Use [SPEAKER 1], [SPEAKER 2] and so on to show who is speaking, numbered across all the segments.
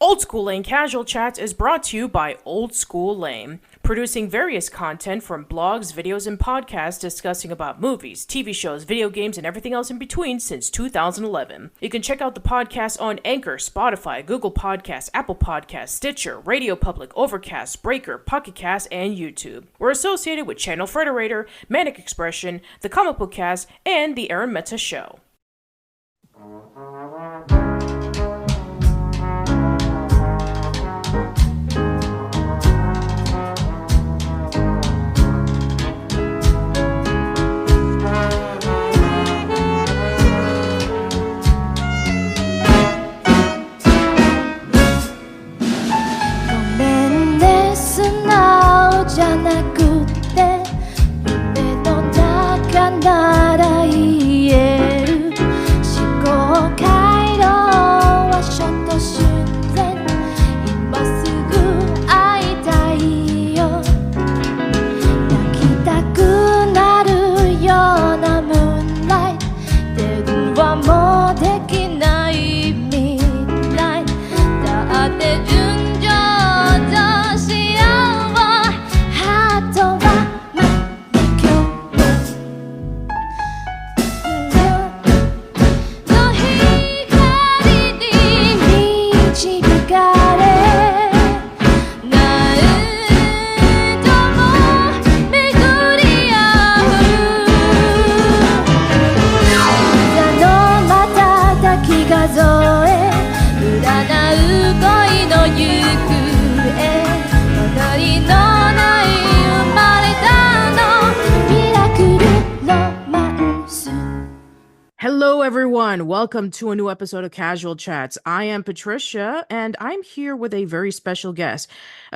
[SPEAKER 1] Old School Lane Casual Chats is brought to you by Old School Lane, producing various content from blogs, videos, and podcasts discussing about movies, TV shows, video games, and everything else in between since 2011. You can check out the podcast on Anchor, Spotify, Google Podcasts, Apple Podcasts, Stitcher, Radio Public, Overcast, Breaker, Pocket Cast, and YouTube. We're associated with Channel Frederator, Manic Expression, The Comic Book Cast, and The Aaron Meta Show. Hello, everyone. Welcome to a new episode of Casual Chats. I am Patricia, and I'm here with a very special guest.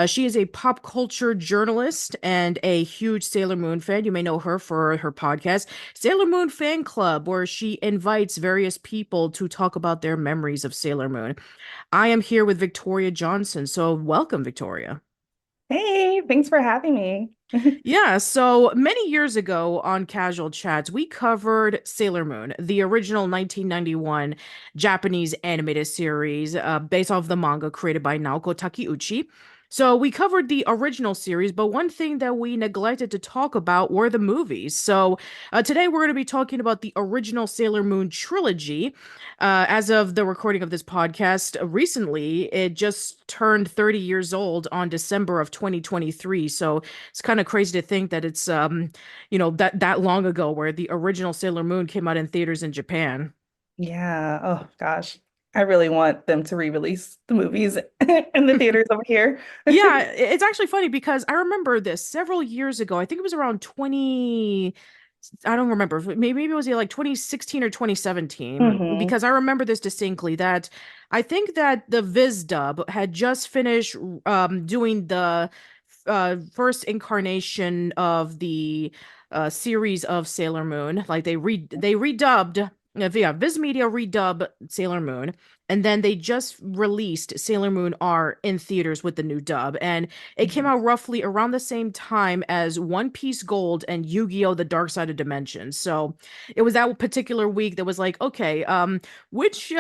[SPEAKER 1] She is a pop culture journalist and a huge Sailor Moon fan. You may know her for her podcast, Sailor Moon Fan Club, where she invites various people to talk about their memories of Sailor Moon. I am here with Victoria Johnson. So welcome, Victoria.
[SPEAKER 2] Hey, thanks for having me.
[SPEAKER 1] Yeah, so many years ago on Casual Chats, we covered Sailor Moon, the original 1991 Japanese animated series based off the manga created by Naoko Takeuchi. So we covered the original series, but one thing that we neglected to talk about were the movies. So today we're going to be talking about the original Sailor Moon trilogy. As of the recording of this podcast, recently it just turned 30 years old on December of 2023. So it's kind of crazy to think that it's that long ago where the original Sailor Moon came out in theaters in Japan.
[SPEAKER 2] Yeah, oh gosh. I really want them to re-release the movies in the theaters over here.
[SPEAKER 1] Yeah, it's actually funny because I remember this several years ago. I think it was around 20, I don't remember. Maybe it was like 2016 or 2017
[SPEAKER 2] hmm
[SPEAKER 1] because I remember this distinctly that I think that the Viz dub had just finished doing the first incarnation of the series of Sailor Moon. Like they redubbed Viz Media redub Sailor Moon, and then they just released Sailor Moon R in theaters with the new dub, and it came out roughly around the same time as One Piece Gold and Yu-Gi-Oh! The Dark Side of Dimensions. So it was that particular week that was like, okay, which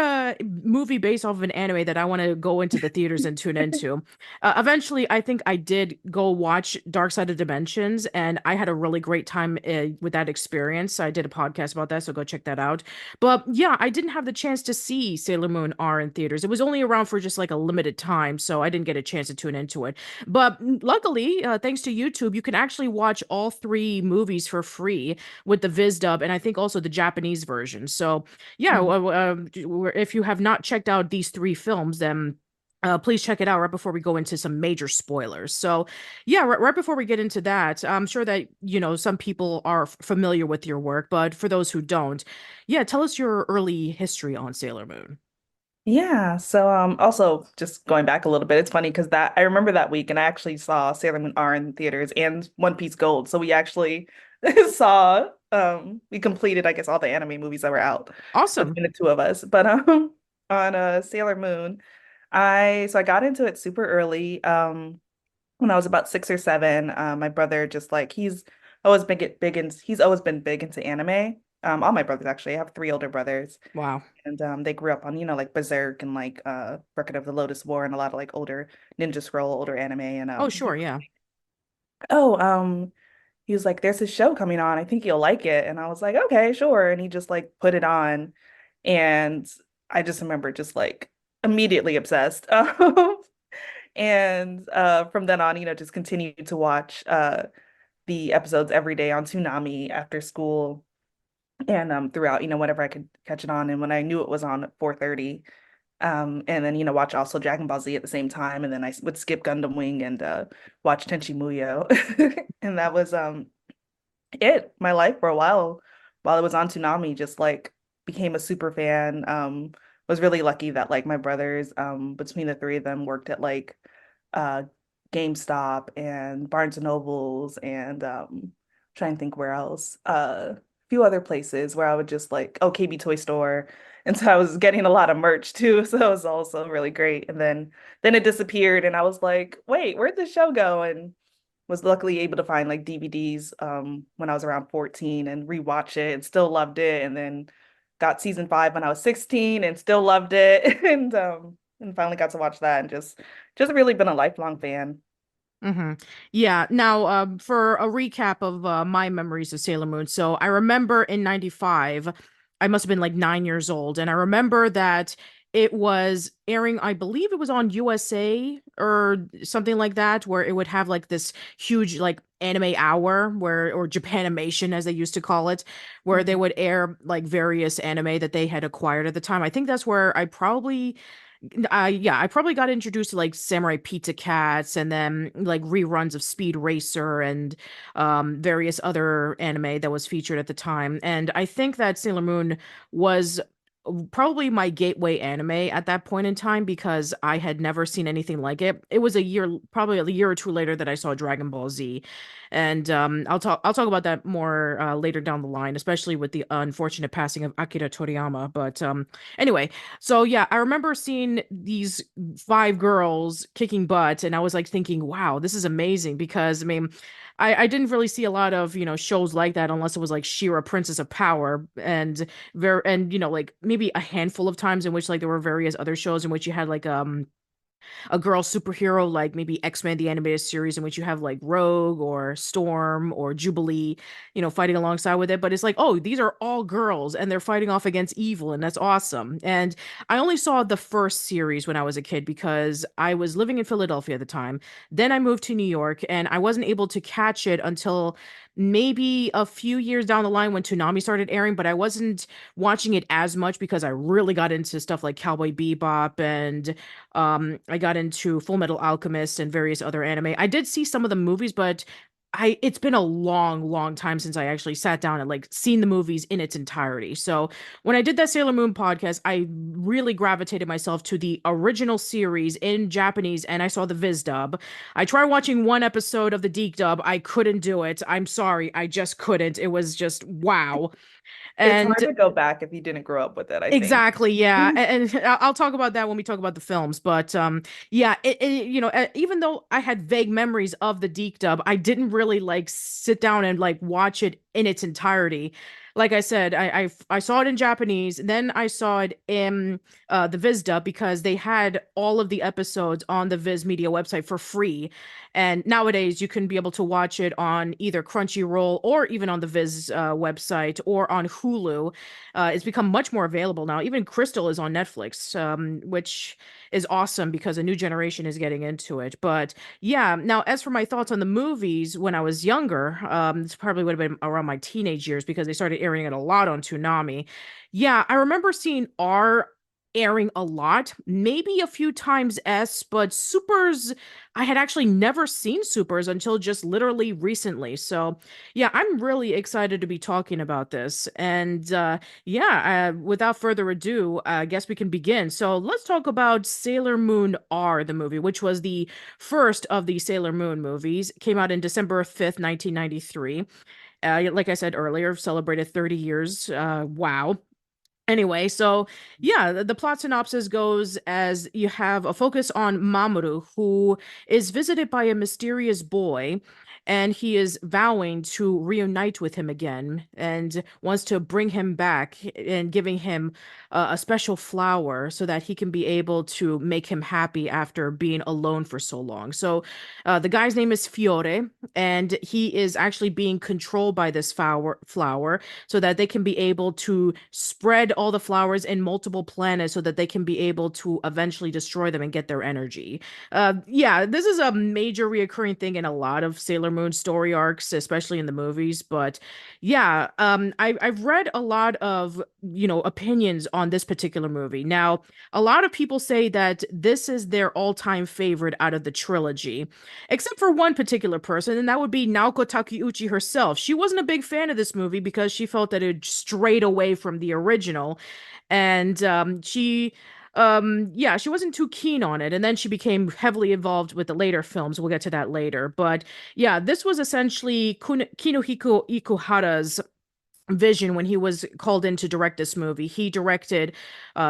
[SPEAKER 1] movie based off of an anime that I want to go into the theaters and tune into? Eventually, I think I did go watch Dark Side of Dimensions, and I had a really great time with that experience. I did a podcast about that, so go check that out. But yeah, I didn't have the chance to see Sailor Moon R in theaters. It was only around for just like a limited time, so I didn't get a chance to tune into it. But luckily, thanks to YouTube, you can actually watch all three movies for free with the Viz dub, and I think also the Japanese version. So yeah, if you have not checked out these three films, then please check it out right before we go into some major spoilers. So, yeah, right before we get into that, I'm sure that, some people are familiar with your work, but for those who don't, yeah, tell us your early history on Sailor Moon.
[SPEAKER 2] Yeah, so also just going back a little bit, it's funny because that I remember that week and I actually saw Sailor Moon R in theaters and One Piece Gold. So we actually saw we completed, I guess, all the anime movies that were out
[SPEAKER 1] Awesome.
[SPEAKER 2] between the two of us. But on Sailor Moon, I got into it super early. When I was about 6 or 7. My brother just like he's always been big into anime. All my brothers actually. I have three older brothers,
[SPEAKER 1] Wow.
[SPEAKER 2] and they grew up on, like Berserk and like Record of the Lotus War and a lot of like older Ninja Scroll, older anime. And
[SPEAKER 1] Oh,
[SPEAKER 2] he
[SPEAKER 1] sure,
[SPEAKER 2] was
[SPEAKER 1] yeah.
[SPEAKER 2] like, oh, he was like, there's a show coming on. I think you'll like it. And I was like, okay, sure. And he just like put it on, and I just remember just like immediately obsessed. And from then on, just continued to watch the episodes every day on Toonami after school and throughout, whenever I could catch it on, and when I knew it was on at 4:30. And then, watch also Dragon Ball Z at the same time. And then I would skip Gundam Wing and watch Tenchi Muyo. And that was my life for a while it was on Toonami, just like became a super fan. Was really lucky that like my brothers, between the three of them, worked at like uh GameStop and Barnes and Nobles and trying to think where else. A few other places where I would just like, oh, KB Toy Store. And so I was getting a lot of merch too. So it was also really great. And then it disappeared and I was like, wait, where'd the show go? And was luckily able to find like DVDs when I was around 14 and rewatch it and still loved it. And then got season 5 when I was 16 and still loved it. And finally got to watch that and just really been a lifelong fan.
[SPEAKER 1] Hmm. Yeah. Now, for a recap of my memories of Sailor Moon. So I remember in 95, I must have been like 9 years old. And I remember that it was airing, I believe it was on USA or something like that, where it would have like this huge like anime hour or Japanimation as they used to call it, where they
[SPEAKER 2] Mhm.
[SPEAKER 1] would air like various anime that they had acquired at the time. I think that's where I probably got introduced to like Samurai Pizza Cats and then like reruns of Speed Racer and various other anime that was featured at the time. And I think that Sailor Moon was probably my gateway anime at that point in time because I had never seen anything like it. It was probably a year or two later that I saw Dragon Ball Z. And I'll talk about that more later down the line, especially with the unfortunate passing of Akira Toriyama. But anyway, so yeah, I remember seeing these five girls kicking butt, and I was like thinking, wow, this is amazing because I mean, I didn't really see a lot of, shows like that unless it was like She-Ra Princess of Power and like maybe a handful of times in which like there were various other shows in which you had like a girl superhero like maybe X-Men the animated series in which you have like Rogue or Storm or Jubilee, fighting alongside with it, but it's like, oh, these are all girls and they're fighting off against evil and that's awesome. And I only saw the first series when I was a kid because I was living in Philadelphia at the time. Then I moved to New York and I wasn't able to catch it until maybe a few years down the line when Toonami started airing, but I wasn't watching it as much because I really got into stuff like Cowboy Bebop and I got into Full Metal Alchemist and various other anime. I did see some of the movies, but it's been a long, long time since I actually sat down and like seen the movies in its entirety. So when I did that Sailor Moon podcast, I really gravitated myself to the original series in Japanese and I saw the Viz dub. I tried watching one episode of the Deke dub. I couldn't do it. I'm sorry. I just couldn't. It was just wow.
[SPEAKER 2] It's hard
[SPEAKER 1] And
[SPEAKER 2] to go back if you didn't grow up with it, I think.
[SPEAKER 1] exactly, yeah, and I'll talk about that when we talk about the films. But yeah, even though I had vague memories of the Deke dub, I didn't really like sit down and like watch it in its entirety. Like I said, I saw it in Japanese, then I saw it in the Viz dub because they had all of the episodes on the Viz Media website for free. And nowadays, you can be able to watch it on either Crunchyroll or even on the Viz website or on Hulu. It's become much more available now. Even Crystal is on Netflix, which is awesome because a new generation is getting into it. But yeah, now as for my thoughts on the movies when I was younger, this probably would have been around my teenage years because they started airing it a lot on Toonami. Yeah, I remember seeing R airing a lot, maybe a few times S, but Supers, I had actually never seen Supers until just literally recently. So yeah, I'm really excited to be talking about this. And yeah, without further ado, I guess we can begin. So let's talk about Sailor Moon R, the movie, which was the first of the Sailor Moon movies. Came out in December 5th, 1993. Like I said earlier, celebrated 30 years. Wow. Anyway, so yeah, the plot synopsis goes as you have a focus on Mamoru, who is visited by a mysterious boy, and he is vowing to reunite with him again and wants to bring him back and giving him a special flower so that he can be able to make him happy after being alone for so long. So the guy's name is Fiore, and he is actually being controlled by this flower so that they can be able to spread all the flowers in multiple planets so that they can be able to eventually destroy them and get their energy. Yeah, this is a major reoccurring thing in a lot of Sailor Moon story arcs, especially in the movies. But yeah, I've read a lot of, opinions on this particular movie. Now, a lot of people say that this is their all-time favorite out of the trilogy, except for one particular person, and that would be Naoko Takeuchi herself. She wasn't a big fan of this movie because she felt that it strayed away from the original, and yeah, she wasn't too keen on it, and then she became heavily involved with the later films. We'll get to that later, but yeah, this was essentially Kinohiko Ikuhara's vision when he was called in to direct this movie. He directed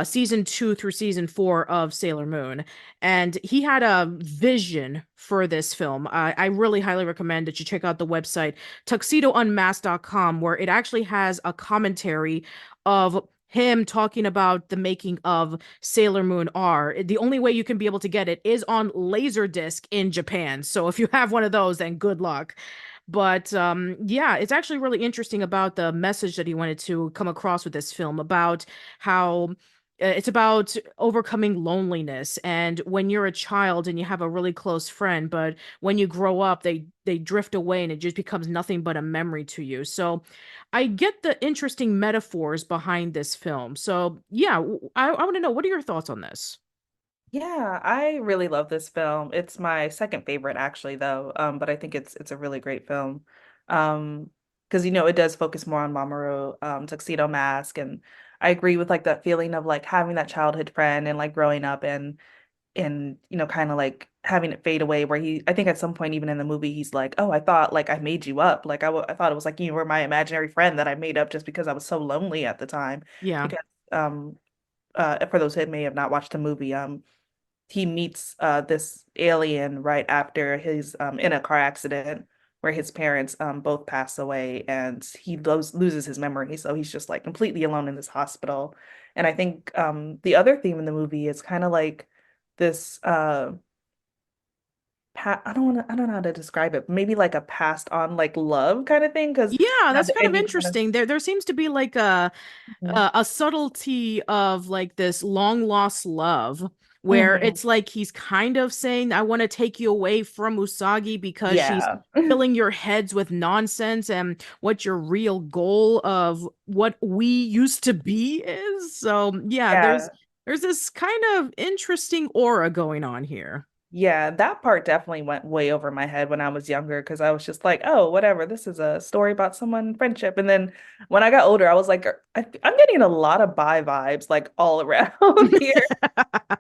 [SPEAKER 1] season 2 through season 4 of Sailor Moon, and he had a vision for this film. I really highly recommend that you check out the website tuxedounmasked.com, where it actually has a commentary of him talking about the making of Sailor Moon R. The only way you can be able to get it is on Laserdisc in Japan. So if you have one of those, then good luck. But yeah, it's actually really interesting about the message that he wanted to come across with this film about how it's about overcoming loneliness. And when you're a child and you have a really close friend, but when you grow up, they drift away and it just becomes nothing but a memory to you. So I get the interesting metaphors behind this film. So yeah, I want to know, what are your thoughts on this?
[SPEAKER 2] Yeah, I really love this film. It's my second favorite actually though. But I think it's a really great film. Because it does focus more on Mamoru, Tuxedo Mask, and I agree with like that feeling of like having that childhood friend and like growing up and kind of like having it fade away where I think at some point even in the movie he's like, "Oh, I thought like I made you up. Like I thought it was like you were my imaginary friend that I made up just because I was so lonely at the time."
[SPEAKER 1] Yeah.
[SPEAKER 2] Because for those who may have not watched the movie, he meets this alien right after his in a car accident where his parents both pass away and he loses his memory. So he's just like completely alone in this hospital. And I think the other theme in the movie is kind of like this I don't know how to describe it. Maybe like a passed on like love kind of thing because
[SPEAKER 1] Yeah,
[SPEAKER 2] at
[SPEAKER 1] that's
[SPEAKER 2] the
[SPEAKER 1] kind of
[SPEAKER 2] end you kind of
[SPEAKER 1] interesting. There seems to be like a subtlety of like this long lost love where
[SPEAKER 2] Mhm.
[SPEAKER 1] it's like he's kind of saying, I want to take you away from Usagi because she's
[SPEAKER 2] Yeah.
[SPEAKER 1] filling your heads with nonsense and what your real goal of what we used to be is. So yeah,
[SPEAKER 2] Yeah.
[SPEAKER 1] there's this kind of interesting aura going on here.
[SPEAKER 2] Yeah, that part definitely went way over my head when I was younger because I was just like, oh, whatever, this is a story about someone friendship. And then when I got older, I was like, I'm getting a lot of bi vibes like all around here.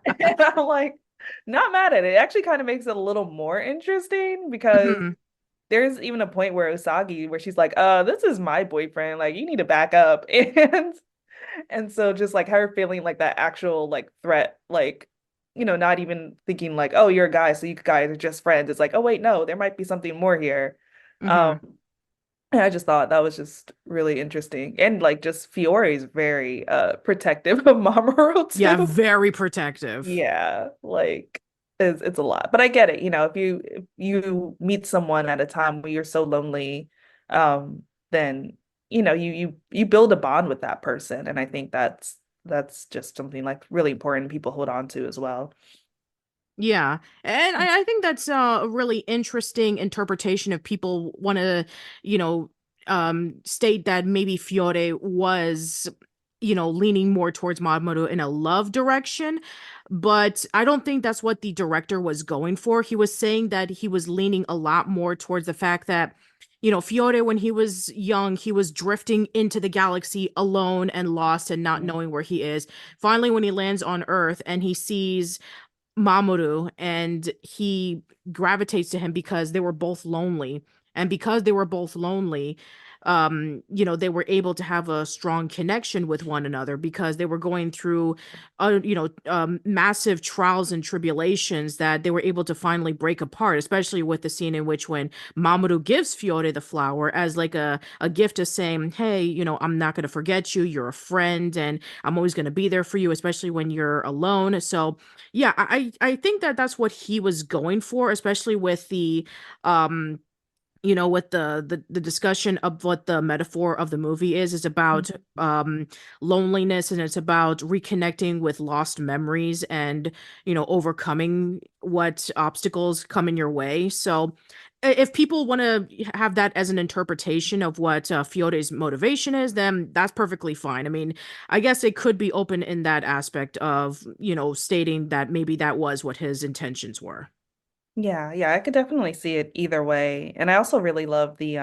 [SPEAKER 2] And I'm like, not mad at it. It actually kind of makes it a little more interesting because
[SPEAKER 1] Mhm,
[SPEAKER 2] there's even a point where Usagi, where she's like, this is my boyfriend. Like, you need to back up. And so just like her feeling like that actual like threat, like, not even thinking like, oh, you're a guy, so you guys are just friends. It's like, oh wait, no, there might be something more here. Um,
[SPEAKER 1] mhm.
[SPEAKER 2] and I just thought that was just really interesting. And like just Fiore is very protective of Mamoru
[SPEAKER 1] Yeah,
[SPEAKER 2] too.
[SPEAKER 1] very protective.
[SPEAKER 2] Yeah, like it's a lot. But I get it, if you meet someone at a time where you're so lonely, then you build a bond with that person. And I think that's just something like really important people hold on to as well.
[SPEAKER 1] Yeah, and I think that's a really interesting interpretation if people want to, you know, state that maybe Fiore was, leaning more towards Mamoru in a love direction, but I don't think that's what the director was going for. He was saying that he was leaning a lot more towards the fact that, Fiore, when he was young, he was drifting into the galaxy alone and lost and not
[SPEAKER 2] Mhm.
[SPEAKER 1] knowing where he is. Finally, when he lands on Earth and he sees Mamoru and he gravitates to him because they were both lonely. And because they were both lonely, they were able to have a strong connection with one another because they were going through massive trials and tribulations that they were able to finally break apart, especially with the scene in which when Mamoru gives Fiore the flower as like a gift of saying, hey, I'm not going to forget you. You're a friend and I'm always going to be there for you, especially when you're alone. So yeah, I think that that's what he was going for, especially with the um with the discussion of what the metaphor of the movie is about loneliness, and it's about reconnecting with lost memories and overcoming what obstacles come in your way. So if people want to have that as an interpretation of what Fiore's motivation is, then that's perfectly fine. I mean, I guess it could be open in that aspect of stating that maybe that was what his intentions were.
[SPEAKER 2] Yeah, yeah, I could definitely see it either way. And I also really love the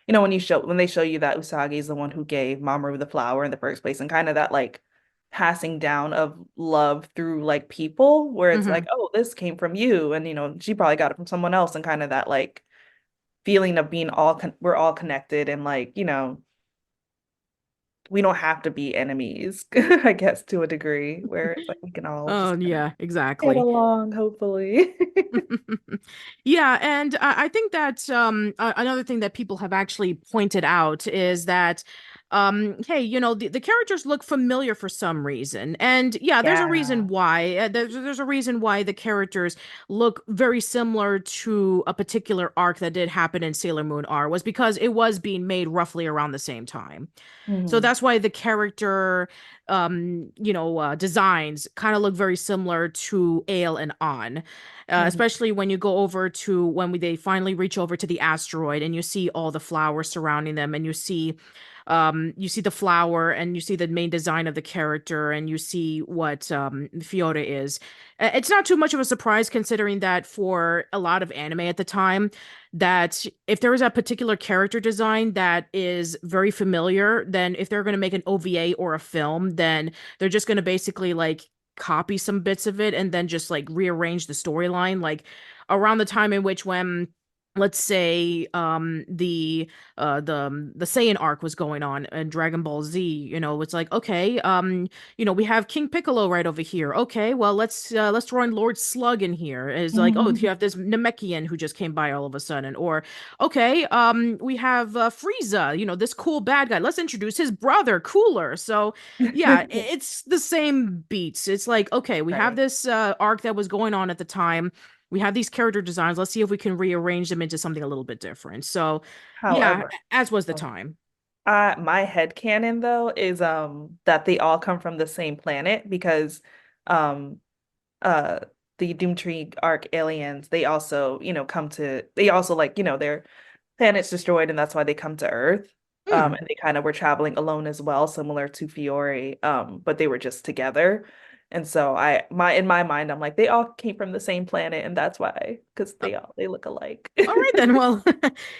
[SPEAKER 2] when they show you that Usagi is the one who gave Mamoru the flower in the first place, and kind of that like passing down of love through like people where it's like,
[SPEAKER 1] Hmm.
[SPEAKER 2] oh, this came from you, and she probably got it from someone else, and kind of that like feeling of being we're all connected, and like, we don't have to be enemies, I guess, to a degree where it's like we can all
[SPEAKER 1] Oh
[SPEAKER 2] just kind of
[SPEAKER 1] yeah,
[SPEAKER 2] get
[SPEAKER 1] exactly.
[SPEAKER 2] along, hopefully.
[SPEAKER 1] Yeah, and I think that another thing that people have actually pointed out is that hey, the characters look familiar for some reason. And yeah, there's a reason
[SPEAKER 2] Yeah.
[SPEAKER 1] why. There's a reason why the characters look very similar to a particular arc that did happen in Sailor Moon R, was because it was being made roughly around the same time. So
[SPEAKER 2] Mhm.
[SPEAKER 1] that's why the character designs kind of look very similar to Ale and On,
[SPEAKER 2] Mhm.
[SPEAKER 1] especially when you go over to they finally reach over to the asteroid and you see all the flowers surrounding them, and you see the flower and you see the main design of the character and you see what Fiore is. It's not too much of a surprise considering that for a lot of anime at the time, that if there is a particular character design that is very familiar, then if they're going to make an OVA or a film, then they're just going to basically like copy some bits of it and then just like rearrange the storyline, like around the time in which when let's say the Saiyan arc was going on in Dragon Ball Z. It's like, okay, we have King Piccolo right over here. Okay, well, let's throw in Lord Slug in here. It's like, oh, you
[SPEAKER 2] Mhm.
[SPEAKER 1] have this Namekian who just came by all of a sudden. Or okay, we have Frieza, this cool bad guy. Let's introduce his brother, Cooler. So yeah, it's the same beats. It's like, okay, we have
[SPEAKER 2] Right.
[SPEAKER 1] this arc that was going on at the time. We have these character designs. Let's see if we can rearrange them into something a little bit different. So yeah,
[SPEAKER 2] However,
[SPEAKER 1] as was the
[SPEAKER 2] oh,
[SPEAKER 1] time.
[SPEAKER 2] my headcanon though is that they all come from the same planet because um uh the Doomtree arc aliens, they also like, their planet's destroyed and that's why they come to Earth.
[SPEAKER 1] Hmm.
[SPEAKER 2] And they kind of were traveling alone as well, similar to Fiore, but they were just together. And so in my mind, I'm like, they all came from the same planet, and that's why, because they look alike.
[SPEAKER 1] All right then. Well,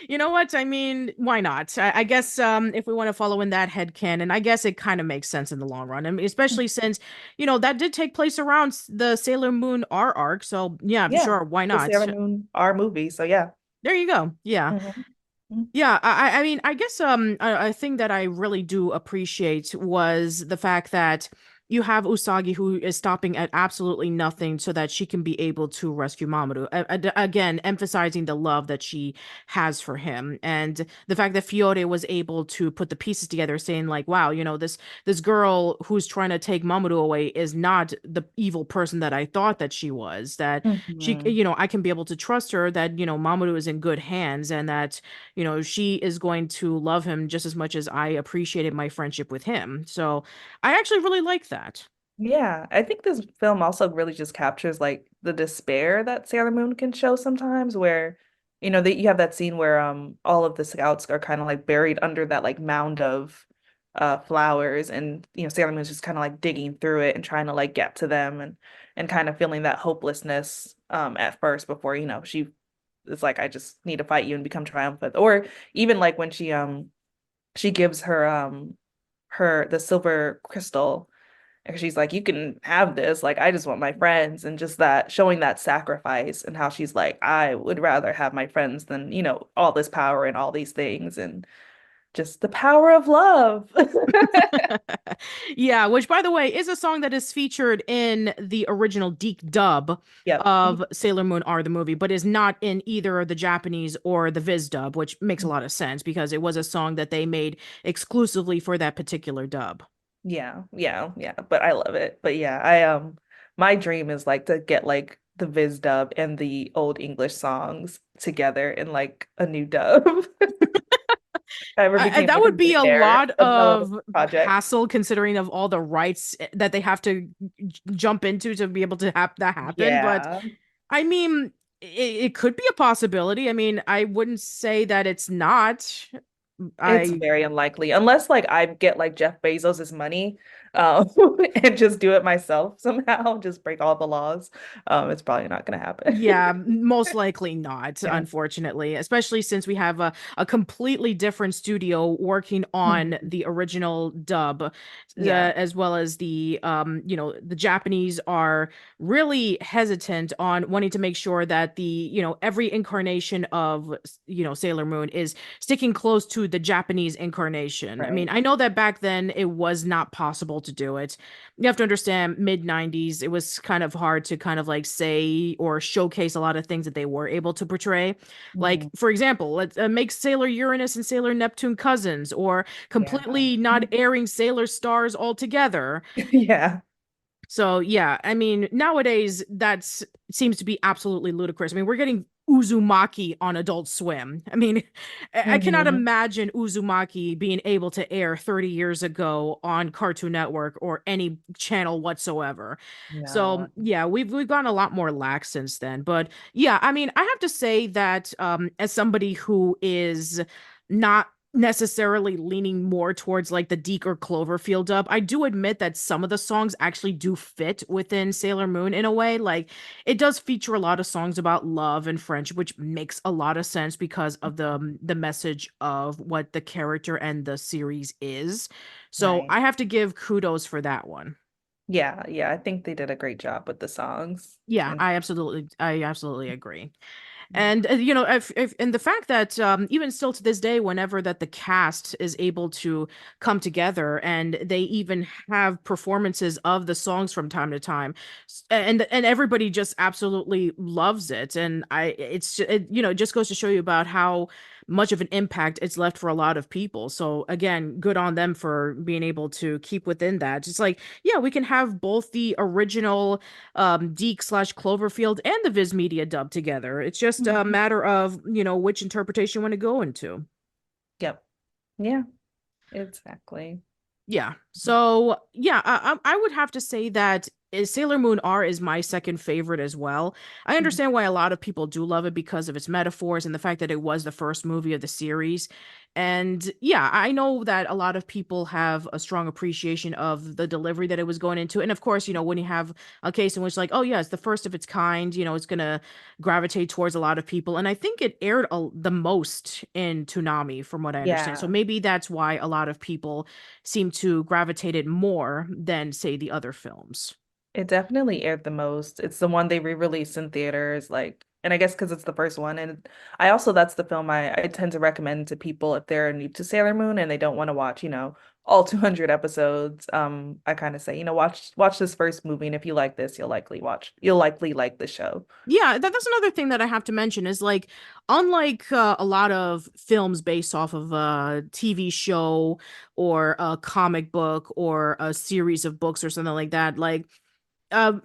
[SPEAKER 1] you know what? I mean, why not? I guess if we want to follow in that head canon, I guess it kind of makes sense in the long run. I mean, especially since, that did take place around the Sailor Moon R arc. So yeah,
[SPEAKER 2] Yeah,
[SPEAKER 1] sure, why
[SPEAKER 2] the
[SPEAKER 1] not?
[SPEAKER 2] Sailor Moon our movie. So yeah.
[SPEAKER 1] There you go. Yeah.
[SPEAKER 2] Mhm.
[SPEAKER 1] Yeah, I mean, I guess a thing that I really do appreciate was the fact that you have Usagi who is stopping at absolutely nothing so that she can be able to rescue Mamoru. Again, emphasizing the love that she has for him, and the fact that Fiore was able to put the pieces together, saying like, "Wow, this girl who's trying to take Mamoru away is not the evil person that I thought that she was. That she,
[SPEAKER 2] Mhm.
[SPEAKER 1] I can be able to trust her. That Mamoru is in good hands, and that." She is going to love him just as much as I appreciated my friendship with him. So I actually really like that.
[SPEAKER 2] Yeah, I think this film also really just captures like the despair that Sailor Moon can show sometimes, where you have that scene where all of the scouts are kind of like buried under that like mound of flowers, and Sailor Moon's just kind of like digging through it and trying to like get to them, and kind of feeling that hopelessness at first before she is like, I just need to fight you and become triumphant. Or even like when she gives her the silver crystal, and she's like, you can have this, like I just want my friends, and just that showing that sacrifice, and how she's like, I would rather have my friends than all this power and all these things. And just the power of love.
[SPEAKER 1] Yeah, which by the way is a song that is featured in the original Deke dub
[SPEAKER 2] Yep.
[SPEAKER 1] of Sailor Moon R the movie, but is not in either the Japanese or the Viz dub, which makes a lot of sense because it was a song that they made exclusively for that particular dub.
[SPEAKER 2] Yeah, yeah, yeah. But I love it. But yeah, my dream is like to get like the Viz dub and the old English songs together in like a new dub. I ever became
[SPEAKER 1] That
[SPEAKER 2] like a
[SPEAKER 1] would be a
[SPEAKER 2] millionaire
[SPEAKER 1] lot
[SPEAKER 2] of
[SPEAKER 1] of
[SPEAKER 2] project.
[SPEAKER 1] hassle considering of all the rights that they have to jump into to be able to have that happen. But
[SPEAKER 2] Yeah.
[SPEAKER 1] I mean, it could be a possibility. I mean, I wouldn't say that it's not.
[SPEAKER 2] It's
[SPEAKER 1] I
[SPEAKER 2] very unlikely unless like I get like Jeff Bezos's money um and just do it myself somehow, just break all the laws. It's probably not gonna happen.
[SPEAKER 1] Yeah, most likely not,
[SPEAKER 2] Yeah.
[SPEAKER 1] unfortunately, especially since we have a completely different studio working on
[SPEAKER 2] Mhm.
[SPEAKER 1] the original dub,
[SPEAKER 2] Yeah,
[SPEAKER 1] as well as the Japanese are really hesitant on wanting to make sure that every incarnation of, Sailor Moon is sticking close to the Japanese incarnation. I mean,
[SPEAKER 2] right.
[SPEAKER 1] I know that back then it was not possible to do it. You have to understand mid 90s it was kind of hard to kind of like say or showcase a lot of things that they were able to portray, like
[SPEAKER 2] Mhm.
[SPEAKER 1] for example let's make Sailor Uranus and Sailor Neptune cousins, or
[SPEAKER 2] Yeah.
[SPEAKER 1] completely not airing Sailor Stars altogether.
[SPEAKER 2] Yeah.
[SPEAKER 1] So yeah, I mean, nowadays that's seems to be absolutely ludicrous. I mean, we're getting Uzumaki on Adult Swim. I mean, I cannot
[SPEAKER 2] Hmm.
[SPEAKER 1] imagine Uzumaki being able to air 30 years ago on Cartoon Network or any channel whatsoever. So
[SPEAKER 2] No.
[SPEAKER 1] yeah, we've gone a lot more lax since then. But yeah, I mean, I have to say that as somebody who is not necessarily leaning more towards like the Deke or Cloverfield dub, I do admit that some of the songs actually do fit within Sailor Moon in a way. Like it does feature a lot of songs about love and friendship, which makes a lot of sense because of the message of what the character and the series is. So
[SPEAKER 2] Right.
[SPEAKER 1] I have to give kudos for that one.
[SPEAKER 2] Yeah, yeah. I think they did a great job with the songs.
[SPEAKER 1] Yeah,
[SPEAKER 2] And
[SPEAKER 1] I absolutely agree. And if and the fact that even still to this day, whenever that the cast is able to come together and they even have performances of the songs from time to time, and everybody just absolutely loves it, and it just goes to show you about how much of an impact it's left for a lot of people. So again, good on them for being able to keep within that. Just like, yeah, we can have both the original Deke/Cloverfield and the Viz Media dub together. It's just a
[SPEAKER 2] Mhm.
[SPEAKER 1] matter of, which interpretation you want to go into.
[SPEAKER 2] Yep. Yeah, exactly.
[SPEAKER 1] Yeah. So, yeah, I would have to say that Sailor Moon R is my second favorite as well. I
[SPEAKER 2] Mhm.
[SPEAKER 1] understand why a lot of people do love it because of its metaphors and the fact that it was the first movie of the series. And yeah, I know that a lot of people have a strong appreciation of the delivery that it was going into. And of course, when you have a case in which like, oh yeah, it's the first of its kind, it's gonna gravitate towards a lot of people. And I think it aired the most in Toonami, from what I understand. So
[SPEAKER 2] Yeah.
[SPEAKER 1] maybe that's why a lot of people seem to gravitate it more than, say, the other films.
[SPEAKER 2] It definitely aired the most. It's the one they re-released in theaters, like, and I guess because it's the first one. And I also, that's the film I tend to recommend to people if they're new to Sailor Moon and they don't want to watch, all 200 episodes. I kind of say, watch this first movie, and if you like this, you'll likely like the show.
[SPEAKER 1] Yeah, that's another thing that I have to mention is like, unlike a lot of films based off of a TV show or a comic book or a series of books or something like that, like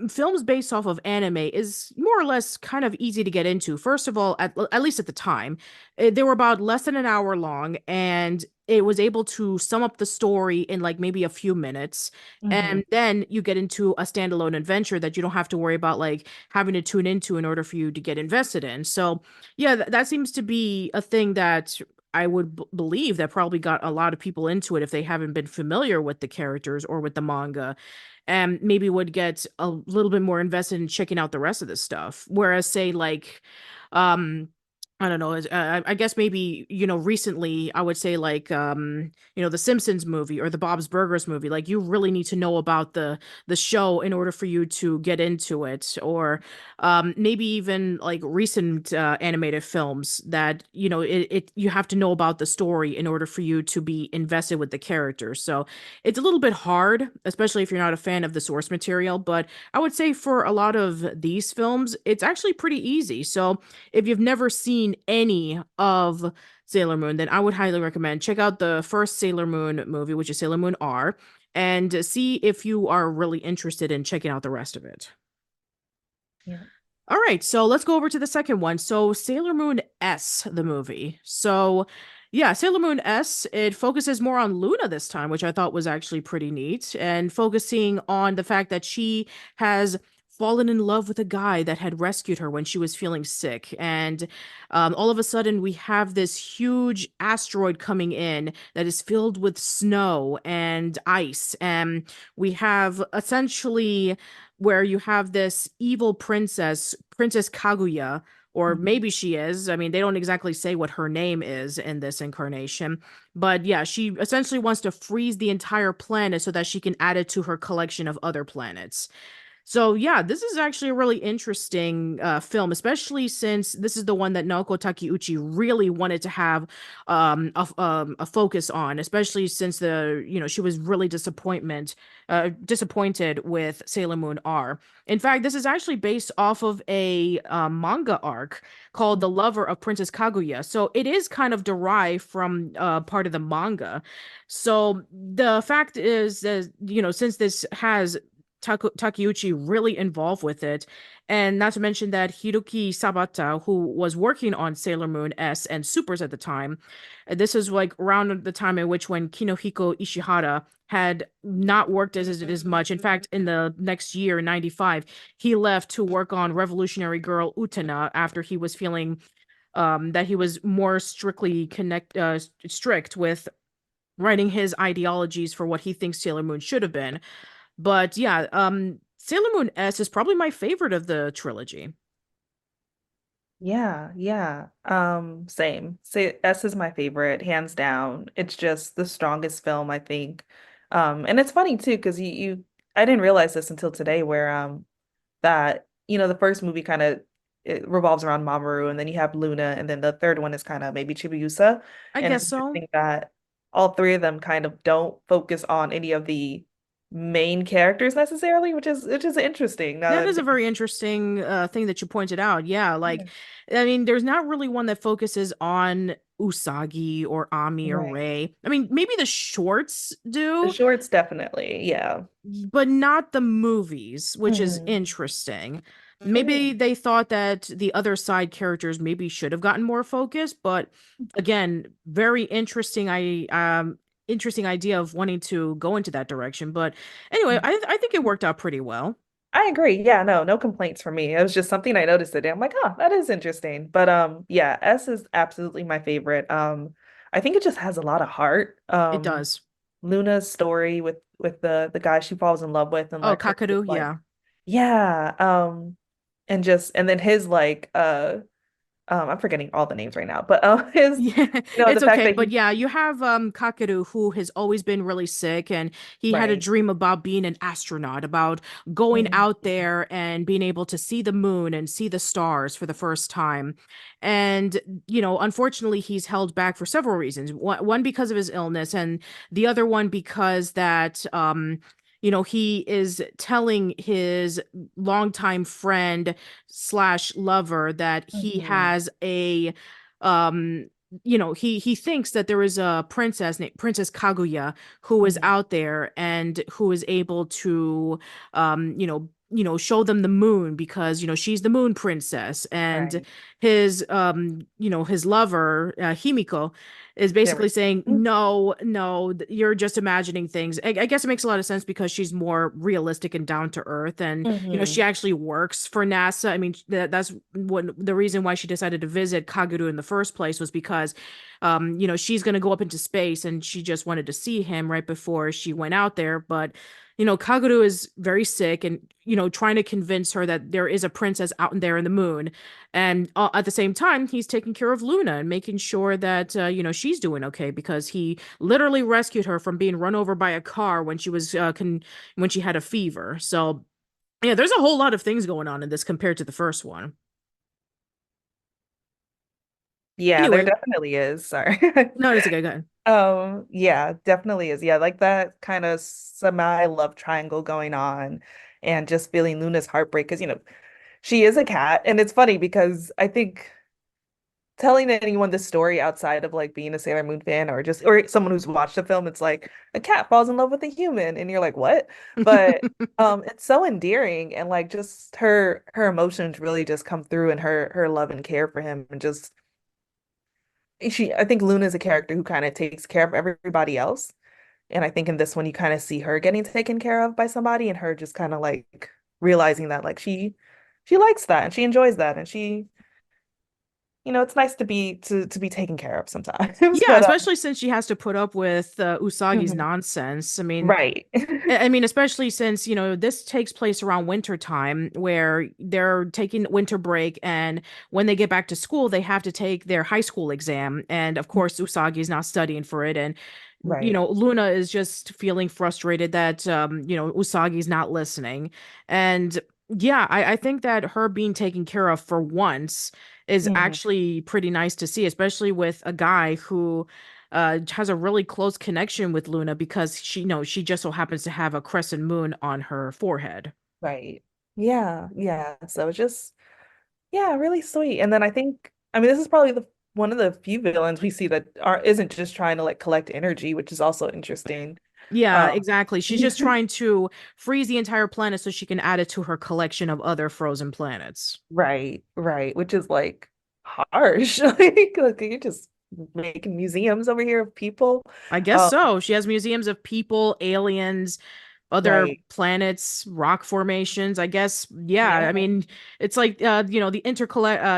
[SPEAKER 1] films based off of anime is more or less kind of easy to get into. First of all, at least at the time, they were about less than an hour long, and it was able to sum up the story in like maybe a few minutes.
[SPEAKER 2] Hmm.
[SPEAKER 1] And then you get into a standalone adventure that you don't have to worry about like having to tune into in order for you to get invested in. So, yeah, that seems to be a thing that I would believe that probably got a lot of people into it if they haven't been familiar with the characters or with the manga, and maybe would get a little bit more invested in checking out the rest of this stuff. Whereas, say, like, um, I don't know. I guess maybe, recently I would say like, the Simpsons movie or the Bob's Burgers movie. Like you really need to know about the show in order for you to get into it. Or maybe even like recent animated films that, you have to know about the story in order for you to be invested with the characters. So it's a little bit hard, especially if you're not a fan of the source material. But I would say for a lot of these films, it's actually pretty easy. So if you've never seen any of Sailor Moon, then I would highly recommend check out the first Sailor Moon movie, which is Sailor Moon R, and see if you are really interested in checking out the rest of it.
[SPEAKER 2] Yeah.
[SPEAKER 1] All right, so let's go over to the second one. So Sailor Moon S, the movie. So yeah, Sailor Moon S, it focuses more on Luna this time, which I thought was actually pretty neat, and focusing on the fact that she has fallen in love with a guy that had rescued her when she was feeling sick. And all of a sudden, we have this huge asteroid coming in that is filled with snow and ice. And we have essentially where you have this evil princess, Princess Kaguya, or
[SPEAKER 2] Mhm.
[SPEAKER 1] maybe she is. I mean, they don't exactly say what her name is in this incarnation. But yeah, she essentially wants to freeze the entire planet so that she can add it to her collection of other planets. So yeah, this is actually a really interesting film, especially since this is the one that Naoko Takeuchi really wanted to have a focus on, especially since she was really disappointed with Sailor Moon R. In fact, this is actually based off of a manga arc called The Lover of Princess Kaguya. So it is kind of derived from part of the manga. So the fact is that, since this has Takeuchi really involved with it. And not to mention that Hiroki Sabata, who was working on Sailor Moon S and Supers at the time, this is like around the time in which when Kinohiko Ishihara had not worked as much. In fact, in the next year, 95, he left to work on Revolutionary Girl Utena after he was feeling that he was more strict with writing his ideologies for what he thinks Sailor Moon should have been. But yeah, Sailor Moon S is probably my favorite of the trilogy.
[SPEAKER 2] Yeah, yeah. Same. Say S is my favorite, hands down. It's just the strongest film, I think. And it's funny too, because I didn't realize this until today, where that, the first movie kind of it revolves around Mamoru, and then you have Luna, and then the third one is kind of maybe Chibiusa.
[SPEAKER 1] I
[SPEAKER 2] And it's
[SPEAKER 1] guess so.
[SPEAKER 2] interesting that all three of them kind of don't focus on any of the main characters necessarily, which is interesting now
[SPEAKER 1] That
[SPEAKER 2] that I'm
[SPEAKER 1] is a
[SPEAKER 2] thinking.
[SPEAKER 1] very interesting thing that you pointed out. Yeah,
[SPEAKER 2] Yeah.
[SPEAKER 1] like, I mean, there's not really one that focuses on Usagi or Ami or
[SPEAKER 2] Right.
[SPEAKER 1] Rei. I mean, maybe the shorts
[SPEAKER 2] The
[SPEAKER 1] do,
[SPEAKER 2] shorts definitely, yeah.
[SPEAKER 1] but not the movies, which is
[SPEAKER 2] Hmm.
[SPEAKER 1] interesting.
[SPEAKER 2] Oh,
[SPEAKER 1] Maybe they thought that the other side characters maybe should have gotten more focus, but again, very interesting idea of wanting to go into that direction. But anyway,
[SPEAKER 2] yeah.
[SPEAKER 1] I think it worked out pretty well.
[SPEAKER 2] I agree. Yeah, no complaints from me. It was just something I noticed today. I'm like, oh, that is interesting. But yeah, S is absolutely my favorite. I think it just has a lot of heart.
[SPEAKER 1] It does.
[SPEAKER 2] Luna's story with the guy she falls in love with, and
[SPEAKER 1] Oh,
[SPEAKER 2] like her
[SPEAKER 1] Kakeru,
[SPEAKER 2] just like,
[SPEAKER 1] yeah.
[SPEAKER 2] yeah, and then his like I'm forgetting all the names right now, but his,
[SPEAKER 1] Yeah,
[SPEAKER 2] the
[SPEAKER 1] it's
[SPEAKER 2] fact
[SPEAKER 1] okay.
[SPEAKER 2] that
[SPEAKER 1] But
[SPEAKER 2] he,
[SPEAKER 1] yeah, you have Kakeru, who has always been really sick, and he had a
[SPEAKER 2] right.
[SPEAKER 1] dream about being an astronaut, about going
[SPEAKER 2] Mhm.
[SPEAKER 1] out there and being able to see the moon and see the stars for the first time. And unfortunately, he's held back for several reasons. One because of his illness, and the other one because that he is telling his longtime friend slash lover that he
[SPEAKER 2] Mhm.
[SPEAKER 1] has a um he thinks that there is a princess named Princess Kaguya who is
[SPEAKER 2] Mhm.
[SPEAKER 1] out there and who is able to show them the moon because she's the moon princess. And
[SPEAKER 2] Right.
[SPEAKER 1] his his lover Himeko is
[SPEAKER 2] Yeah,
[SPEAKER 1] basically
[SPEAKER 2] right.
[SPEAKER 1] saying, no, no, you're just imagining things. I guess it makes a lot of sense because she's more realistic and down to earth. And,
[SPEAKER 2] Mm-hmm.
[SPEAKER 1] she actually works for NASA. I mean, that's what the reason why she decided to visit Kageru in the first place was because, she's going to go up into space and she just wanted to see him right before she went out there. But, Kageru is very sick and, trying to convince her that there is a princess out in there in the moon. And at the same time, he's taking care of Luna and making sure that, she's doing okay because he literally rescued her from being run over by a car when she was, when she had a fever. So, yeah, there's a whole lot of things going on in this compared to the first one.
[SPEAKER 2] Yeah, there
[SPEAKER 1] Anyway,
[SPEAKER 2] definitely is. Sorry.
[SPEAKER 1] no, it's okay. Go ahead.
[SPEAKER 2] Yeah, definitely is. Yeah, like that kind of semi love triangle going on and just feeling Luna's heartbreak because, she is a cat. And it's funny because I think telling anyone this story outside of like being a Sailor Moon fan or just or someone who's watched the film, it's like a cat falls in love with a human and you're like, what? But it's so endearing and like just her emotions really just come through and her love and care for him and just I think Luna is a character who kind of takes care of everybody else. And I think in this one you kind of see her getting taken care of by somebody and her just kind of like realizing that like she likes that and she enjoys that and it's nice to be taken care of sometimes.
[SPEAKER 1] Yeah,
[SPEAKER 2] But
[SPEAKER 1] especially since she has to put up with Usagi's
[SPEAKER 2] mhm.
[SPEAKER 1] nonsense. I mean,
[SPEAKER 2] Right.
[SPEAKER 1] especially since, this takes place around winter time where they're taking winter break and when they get back to school, they have to take their high school exam. And of course, Usagi's not studying for it. And,
[SPEAKER 2] Right.
[SPEAKER 1] Luna is just feeling frustrated that, Usagi's not listening. And yeah, I think that her being taken care of for once is
[SPEAKER 2] Mhm.
[SPEAKER 1] actually pretty nice to see, especially with a guy who has a really close connection with Luna because she just so happens to have a crescent moon on her forehead.
[SPEAKER 2] Right. Yeah, yeah. So it's just yeah, really sweet. And then I mean this is probably the one of the few villains we see that are isn't just trying to like collect energy, which is also interesting.
[SPEAKER 1] Yeah,
[SPEAKER 2] Um
[SPEAKER 1] exactly. She's just trying to freeze the entire planet so she can add it to her collection of other frozen planets.
[SPEAKER 2] right, right, which is like harsh. Like you're just making museums over here of people.
[SPEAKER 1] I guess
[SPEAKER 2] Um,
[SPEAKER 1] so. She has museums of people, aliens, other
[SPEAKER 2] right.
[SPEAKER 1] planets, rock formations. I guess, yeah.
[SPEAKER 2] Yeah.
[SPEAKER 1] I mean, it's like the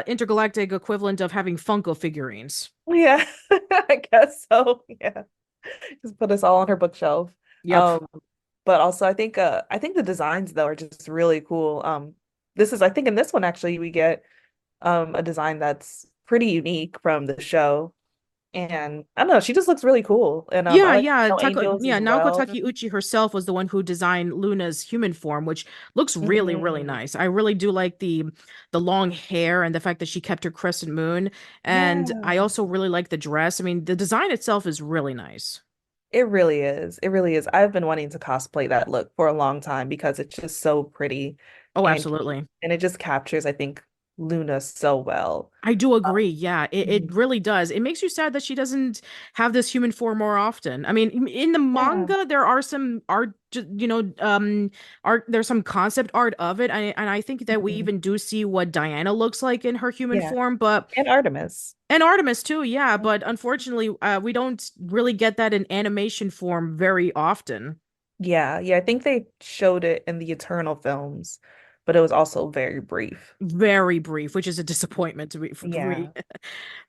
[SPEAKER 1] intergalactic equivalent of having Funko figurines.
[SPEAKER 2] Yeah. I guess so. Yeah. Just put us all on her bookshelf.
[SPEAKER 1] Yep.
[SPEAKER 2] Um, but also I think the designs though are just really cool. This is I think in this one actually we get a design that's pretty unique from the show. And I don't know, she just looks really cool. And I
[SPEAKER 1] Yeah,
[SPEAKER 2] like
[SPEAKER 1] yeah.
[SPEAKER 2] no angels as
[SPEAKER 1] Naoko
[SPEAKER 2] well.
[SPEAKER 1] Takeuchi herself was the one who designed Luna's human form, which looks really, really
[SPEAKER 2] Mhm.
[SPEAKER 1] nice. I really do like the long hair and the fact that she kept her crescent moon. And
[SPEAKER 2] Yeah.
[SPEAKER 1] I also really like the dress. I mean, the design itself is really nice.
[SPEAKER 2] It really is. It really is. I've been wanting to cosplay that look for a long time because it's just so pretty
[SPEAKER 1] Oh,
[SPEAKER 2] and cute.
[SPEAKER 1] absolutely.
[SPEAKER 2] And it just captures, I think, Luna so well.
[SPEAKER 1] I do
[SPEAKER 2] Uh,
[SPEAKER 1] agree. Yeah, it
[SPEAKER 2] mhm.
[SPEAKER 1] really does. It makes you sad that she doesn't have this human form more often. I mean, in the
[SPEAKER 2] Yeah.
[SPEAKER 1] manga, there are some art, art. There's some concept art of it, and I think that we
[SPEAKER 2] Mhm.
[SPEAKER 1] even do see what Diana looks like in her human
[SPEAKER 2] Yeah.
[SPEAKER 1] form. But
[SPEAKER 2] And Artemis.
[SPEAKER 1] and Artemis too, yeah. But unfortunately, we don't really get that in animation form very often.
[SPEAKER 2] Yeah. Yeah. I think they showed it in the Eternal films, but it was also very brief.
[SPEAKER 1] Very brief, which is a disappointment to me. For me.
[SPEAKER 2] Yeah.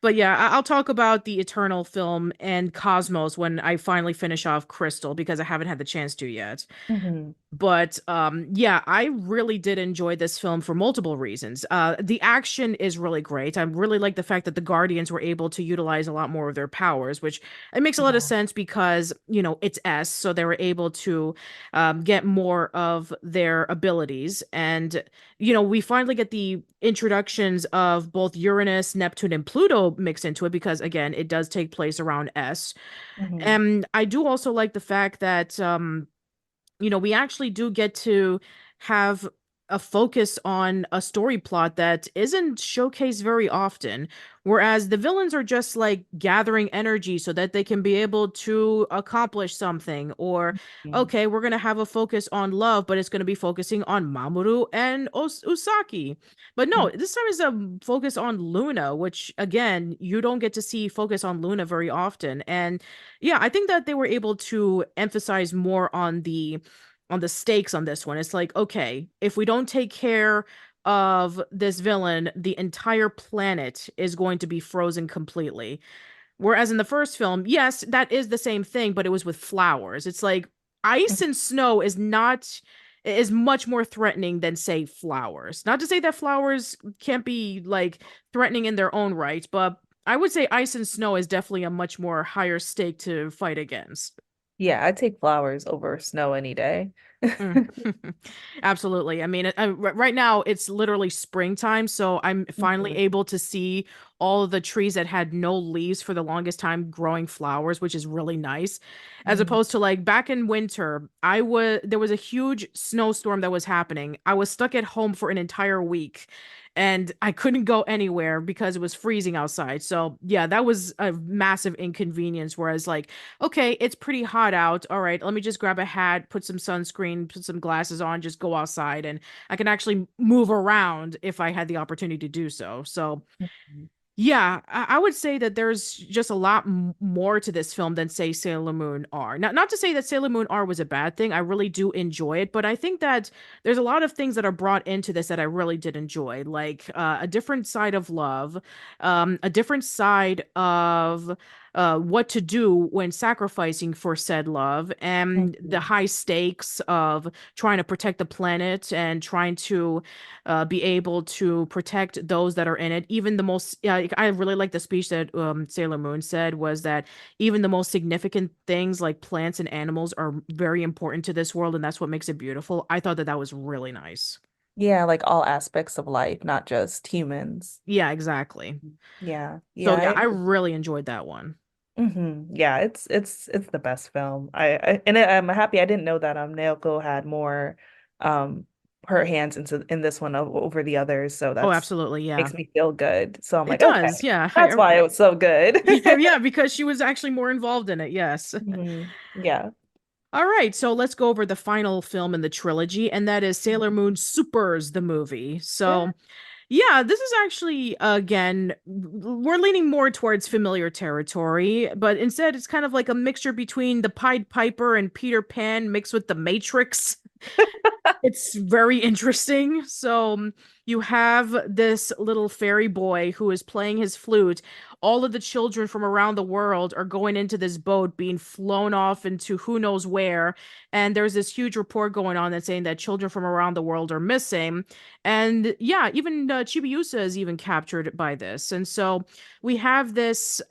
[SPEAKER 1] But yeah, I'll talk about the Eternal film and Cosmos when I finally finish off Crystal because I haven't had the chance to yet.
[SPEAKER 2] Hmm.
[SPEAKER 1] But yeah, I really did enjoy this film for multiple reasons. The action is really great. I really like the fact that the Guardians were able to utilize a lot more of their powers, which it makes a lot of
[SPEAKER 2] Yeah.
[SPEAKER 1] sense because, it's S, so they were able to get more of their abilities. And, we finally get the introductions of both Uranus, Neptune, and Pluto mixed into it because, again, it does take place around S.
[SPEAKER 2] Hmm.
[SPEAKER 1] And I do also like the fact that we actually do get to have a focus on a story plot that isn't showcased very often. Whereas the villains are just like gathering energy so that they can be able to accomplish something. Or,
[SPEAKER 2] Mhm.
[SPEAKER 1] okay, we're going to have a focus on love, but it's going to be focusing on Mamoru and Usaki. But no, this time is a focus on Luna, which again, you don't get to see focus on Luna very often. And yeah, I think that they were able to emphasize more on the stakes on this one. It's like, okay, if we don't take care of this villain, the entire planet is going to be frozen completely. Whereas in the first film, yes, that is the same thing, but it was with flowers. It's like ice and snow is much more threatening than say flowers. Not to say that flowers can't be like threatening in their own right, but I would say ice and snow is definitely a much more higher stake to fight against.
[SPEAKER 2] Yeah, I take flowers over snow any day.
[SPEAKER 1] Mm. Absolutely. I mean, right now it's literally springtime, so I'm finally
[SPEAKER 2] Mhm.
[SPEAKER 1] able to see all of the trees that had no leaves for the longest time growing flowers, which is really nice. As
[SPEAKER 2] Mhm.
[SPEAKER 1] opposed to like back in winter, there was a huge snowstorm that was happening. I was stuck at home for an entire week and I couldn't go anywhere because it was freezing outside. So, yeah, that was a massive inconvenience. Whereas, like, okay, it's pretty hot out. All right, let me just grab a hat, put some sunscreen, put some glasses on, just go outside, and I can actually move around if I had the opportunity to do so. So,
[SPEAKER 2] Mhm.
[SPEAKER 1] yeah, I would say that there's just a lot more to this film than say Sailor Moon R. Not to say that Sailor Moon R was a bad thing. I really do enjoy it, but I think that there's a lot of things that are brought into this that I really did enjoy, like a different side of love, a different side of what to do when sacrificing for said love, and the
[SPEAKER 2] Mhm.
[SPEAKER 1] high stakes of trying to protect the planet and trying to be able to protect those that are in it. Even the most, yeah, I really like the speech that Sailor Moon said was that even the most significant things like plants and animals are very important to this world, and that's what makes it beautiful. I thought that that was really nice.
[SPEAKER 2] Yeah, like all aspects of life, not just humans.
[SPEAKER 1] Yeah, exactly.
[SPEAKER 2] Yeah,
[SPEAKER 1] So
[SPEAKER 2] yeah,
[SPEAKER 1] yeah, I really enjoyed that one.
[SPEAKER 2] Yeah, it's the best film. I'm happy I didn't know that Naoko had more um her hands in this one over the others, so
[SPEAKER 1] Oh,
[SPEAKER 2] that's
[SPEAKER 1] absolutely, yeah.
[SPEAKER 2] makes me feel good. So I'm
[SPEAKER 1] It
[SPEAKER 2] like,
[SPEAKER 1] does,
[SPEAKER 2] okay,
[SPEAKER 1] yeah.
[SPEAKER 2] that's why it was so good.
[SPEAKER 1] Yeah, yeah, because she was actually more involved in it, yes.
[SPEAKER 2] Yeah.
[SPEAKER 1] All right, so let's go over the final film in the trilogy, and that is Sailor Moon Supers, the movie.
[SPEAKER 2] Yeah.
[SPEAKER 1] So, yeah, this is actually, again, we're leaning more towards familiar territory, but instead it's kind of like a mixture between the Pied Piper and Peter Pan mixed with the Matrix. It's very interesting. So you have this little fairy boy who is playing his flute. All of the children from around the world are going into this boat, being flown off into who knows where. And there's this huge report going on that's saying that children from around the world are missing. And yeah, even Chibiusa is even captured by this. And so we have this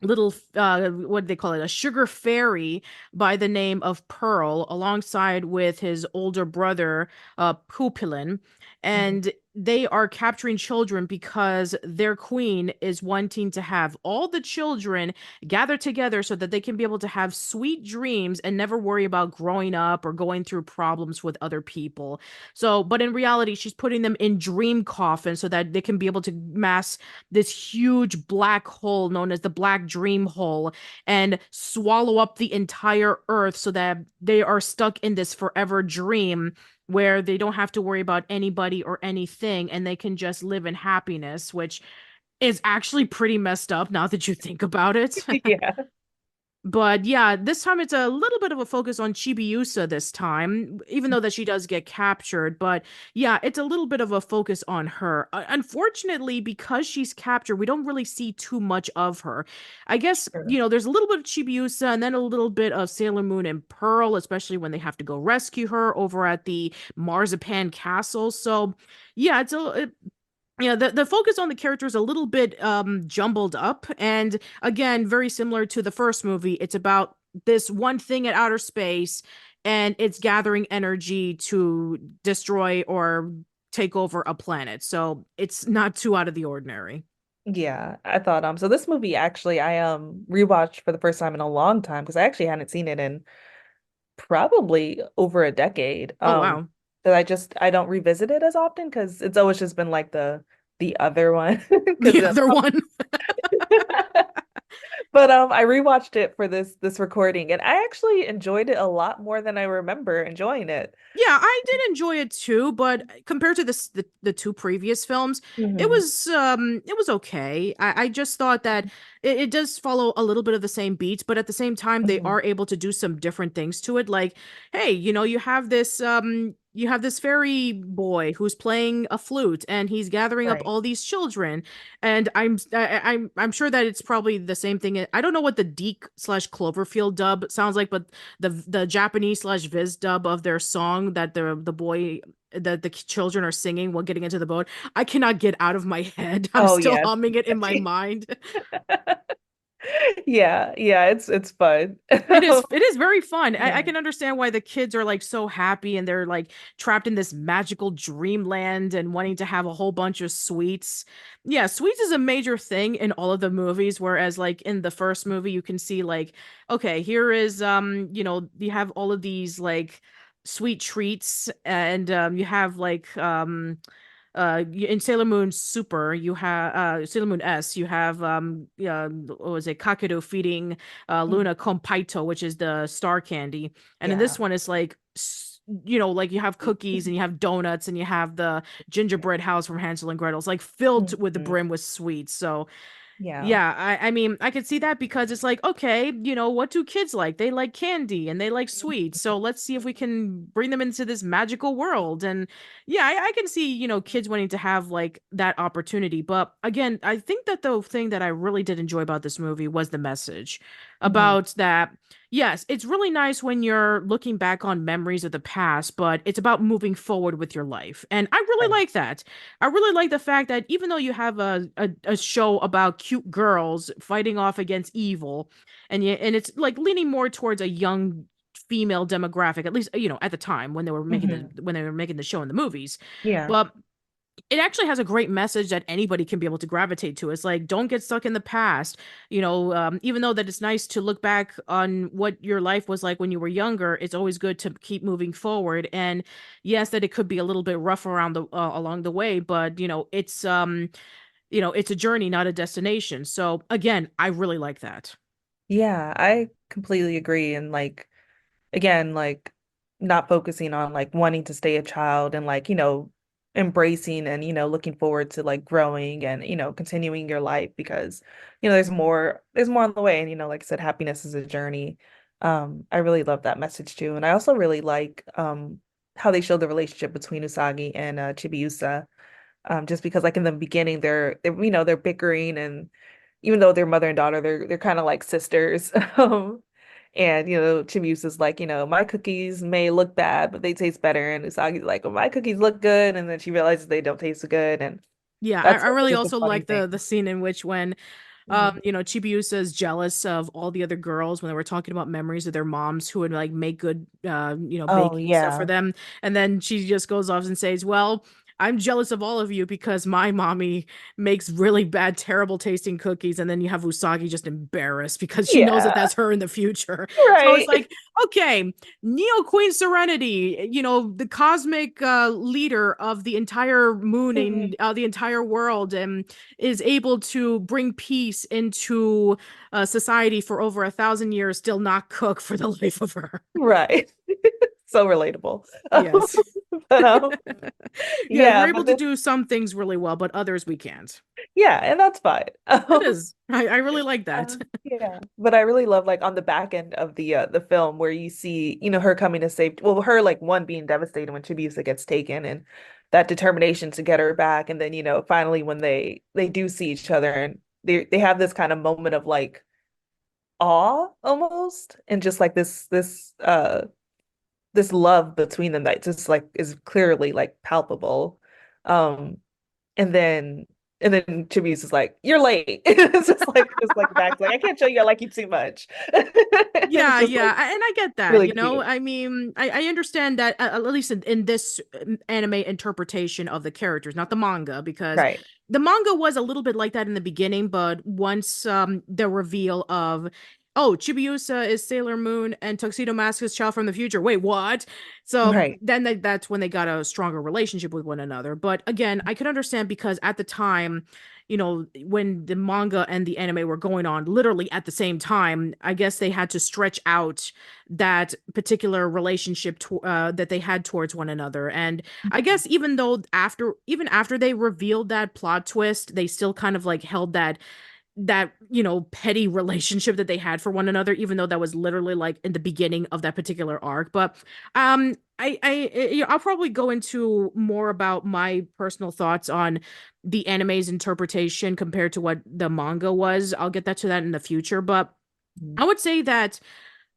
[SPEAKER 1] little what do they call it, a sugar fairy by the name of Pearl, alongside with his older brother, Pupilin,
[SPEAKER 2] Mhm.
[SPEAKER 1] and they are capturing children because their queen is wanting to have all the children gather together so that they can be able to have sweet dreams and never worry about growing up or going through problems with other people. So, but in reality, she's putting them in dream coffins so that they can be able to mass this huge black hole known as the Black Dream Hole and swallow up the entire earth so that they are stuck in this forever dream where they don't have to worry about anybody or anything and they can just live in happiness, which is actually pretty messed up now that you think about it.
[SPEAKER 2] Yeah.
[SPEAKER 1] But yeah, this time it's a little bit of a focus on Chibiusa this time, even though that she does get captured. But yeah, it's a little bit of a focus on her. Unfortunately, because she's captured, we don't really see too much of her. I guess,
[SPEAKER 2] Sure.
[SPEAKER 1] there's a little bit of Chibiusa and then a little bit of Sailor Moon and Pearl, especially when they have to go rescue her over at the Marzipan Castle. So yeah, yeah, the focus on the character is a little bit jumbled up, and again, very similar to the first movie. It's about this one thing at outer space, and it's gathering energy to destroy or take over a planet. So it's not too out of the ordinary.
[SPEAKER 2] Yeah, I thought so this movie actually I rewatched for the first time in a long time because I actually hadn't seen it in probably over a decade.
[SPEAKER 1] Oh wow.
[SPEAKER 2] that I don't revisit it as often because it's always just been like the other one because
[SPEAKER 1] The other one.
[SPEAKER 2] but I rewatched it for this recording and I actually enjoyed it a lot more than I remember enjoying it.
[SPEAKER 1] Yeah, I did enjoy it too, but compared to the two previous films,
[SPEAKER 2] Hmm.
[SPEAKER 1] it was okay. I just thought that it does follow a little bit of the same beats, but at the same time they
[SPEAKER 2] Hmm.
[SPEAKER 1] are able to do some different things to it. Like, hey, you have this fairy boy who's playing a flute and he's gathering up
[SPEAKER 2] Right.
[SPEAKER 1] all these children. And I'm sure that it's probably the same thing. I don't know what the Deke slash Cloverfield dub sounds like, but the Japanese slash Viz dub of their song that the boy that the children are singing while getting into the boat. I cannot get out of my head. I'm
[SPEAKER 2] Oh
[SPEAKER 1] still
[SPEAKER 2] yes.
[SPEAKER 1] humming it in my mind.
[SPEAKER 2] Yeah, yeah, it's fun.
[SPEAKER 1] It is very fun. I
[SPEAKER 2] Yeah.
[SPEAKER 1] can understand why the kids are like so happy and they're like trapped in this magical dreamland and wanting to have a whole bunch of sweets. Yeah, sweets is a major thing in all of the movies, whereas like in the first movie you can see like, okay, here is you have all of these like sweet treats and you have like in Sailor Moon Super you have Sailor Moon S you have what was it, Kakeru feeding
[SPEAKER 2] Mhm.
[SPEAKER 1] Luna Compaito, which is the star candy, and in this
[SPEAKER 2] Yeah.
[SPEAKER 1] one it's like like you have cookies and you have donuts and you have the gingerbread house from Hansel and Gretel. It's like filled with the
[SPEAKER 2] Mhm.
[SPEAKER 1] brim with sweets. So
[SPEAKER 2] Yeah.
[SPEAKER 1] yeah, I mean, I could see that because it's like, okay, what do kids like? They like candy and they like sweets. So let's see if we can bring them into this magical world. And yeah, I can see, kids wanting to have like that opportunity. But again, I think that the thing that I really did enjoy about this movie was the message
[SPEAKER 2] Mhm.
[SPEAKER 1] about that. Yes, it's really nice when you're looking back on memories of the past, but it's about moving forward with your life. And I really
[SPEAKER 2] Right.
[SPEAKER 1] like that. I really like the fact that even though you have a show about cute girls fighting off against evil, and it's like leaning more towards a young female demographic, at least at the time when
[SPEAKER 2] Hmm.
[SPEAKER 1] they were making the show in the movies,
[SPEAKER 2] Yeah.
[SPEAKER 1] but it actually has a great message that anybody can be able to gravitate to. It's like, don't get stuck in the past. Even though that it's nice to look back on what your life was like when you were younger, it's always good to keep moving forward. And yes, that it could be a little bit rough around the along the way, but it's a journey, not a destination. So again, I really like that.
[SPEAKER 2] Yeah, I completely agree. And like again, like not focusing on like wanting to stay a child and like, embracing and, looking forward to like growing and, continuing your life because, there's more on the way. And, like I said, happiness is a journey. I really love that message too. And I also really like how they show the relationship between Usagi and Chibiusa. Just because like in the beginning they're bickering and even though they're mother and daughter, they're kind of like sisters. And Chibiusa's like, my cookies may look bad, but they taste better. And Usagi's like, well, my cookies look good, and then she realizes they don't taste so good, and
[SPEAKER 1] Yeah,
[SPEAKER 2] that's
[SPEAKER 1] I really
[SPEAKER 2] just a
[SPEAKER 1] also
[SPEAKER 2] funny
[SPEAKER 1] like
[SPEAKER 2] thing.
[SPEAKER 1] the scene in which when
[SPEAKER 2] Mhm.
[SPEAKER 1] Chibiusa is jealous of all the other girls when they were talking about memories of their moms who would like make good
[SPEAKER 2] Oh
[SPEAKER 1] baking stuff for
[SPEAKER 2] yeah.
[SPEAKER 1] them. And then she just goes off and says, well, I'm jealous of all of you because my mommy makes really bad, terrible tasting cookies. And then you have Usagi just embarrassed because she knows that
[SPEAKER 2] Yeah.
[SPEAKER 1] that's her in the future. So it's
[SPEAKER 2] Right.
[SPEAKER 1] like, okay, Neo Queen Serenity, the cosmic leader of the entire moon
[SPEAKER 2] Mhm.
[SPEAKER 1] and the entire world, and is able to bring peace into society for over 1,000 years, still not cook for the life of her.
[SPEAKER 2] Right. So relatable.
[SPEAKER 1] Yes.
[SPEAKER 2] But
[SPEAKER 1] Yeah, we're
[SPEAKER 2] yeah,
[SPEAKER 1] able
[SPEAKER 2] but
[SPEAKER 1] to
[SPEAKER 2] this
[SPEAKER 1] do some things really well, but others we can't.
[SPEAKER 2] yeah, and that's fine.
[SPEAKER 1] It is. I really like that.
[SPEAKER 2] Yeah, but I really love like on the back end of the film where you see, her coming to save well, her like one being devastated when Chibiusa gets taken and that determination to get her back and then, finally when they do see each other and they have this kind of moment of like awe almost and just like this love between them that just like is clearly like palpable. Um and then Chibiusa is like, "You're late." It's just like back like I can't show you I like you too much. And it's
[SPEAKER 1] Yeah,
[SPEAKER 2] just like
[SPEAKER 1] and I get that,
[SPEAKER 2] really cute.
[SPEAKER 1] I mean, I understand that at least in this anime interpretation of the characters, not the manga, because
[SPEAKER 2] Right.
[SPEAKER 1] the manga was a little bit like that in the beginning, but once the reveal of oh, Chibiusa is Sailor Moon and Tuxedo Mask is Child from the Future. Wait, what? So
[SPEAKER 2] Right.
[SPEAKER 1] then that's when they got a stronger relationship with one another. But again, I could understand because at the time, when the manga and the anime were going on literally at the same time, I guess they had to stretch out that particular relationship that they had towards one another. And I guess even after they revealed that plot twist, they still kind of like held that petty relationship that they had for one another, even though that was literally like in the beginning of that particular arc. But I'll probably go into more about my personal thoughts on the anime's interpretation compared to what the manga was. I'll get that to that in the future. But I would say that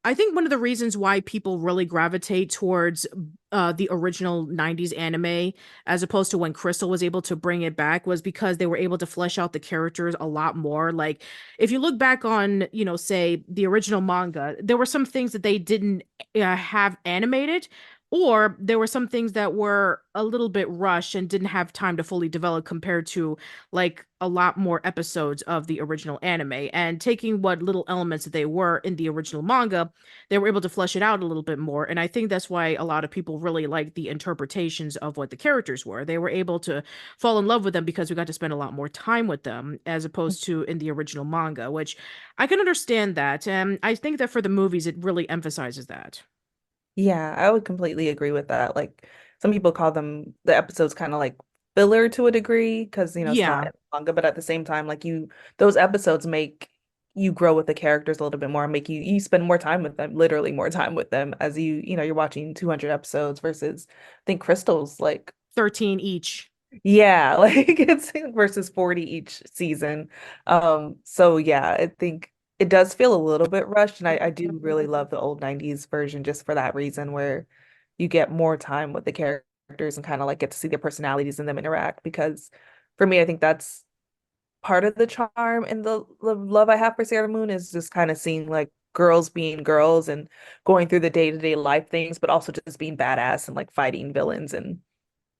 [SPEAKER 1] I think one of the reasons why people really gravitate towards the original 90s anime as opposed to when Crystal was able to bring it back was because they were able to flesh out the characters a lot more. Like if you look back on, say the original manga, there were some things that they didn't have animated, or there were some things that were a little bit rushed and didn't have time to fully develop compared to like a lot more episodes of the original anime. And taking what little elements that they were in the original manga, they were able to flesh it out a little bit more. And I think that's why a lot of people really like the interpretations of what the characters were. They were able to fall in love with them because we got to spend a lot more time with them as opposed to in the original manga, which I can understand that. And I think that for the movies, it really emphasizes that.
[SPEAKER 2] Yeah, I would completely agree with that. Like some people call them the episodes kind of like filler to a degree because it's not
[SPEAKER 1] Yeah.
[SPEAKER 2] in manga, but at the same time, like those episodes make you grow with the characters a little bit more, and make you spend more time with them, literally more time with them as you're watching 200 episodes versus I think Crystal's like
[SPEAKER 1] 13 each.
[SPEAKER 2] yeah, like it's versus 40 each season. So yeah, I think it does feel a little bit rushed, and I do really love the old 90s version just for that reason where you get more time with the characters and kind of like get to see their personalities and them interact because for me, I think that's part of the charm and the love I have for Sailor Moon is just kind of seeing like girls being girls and going through the day-to-day life things, but also just being badass and like fighting villains and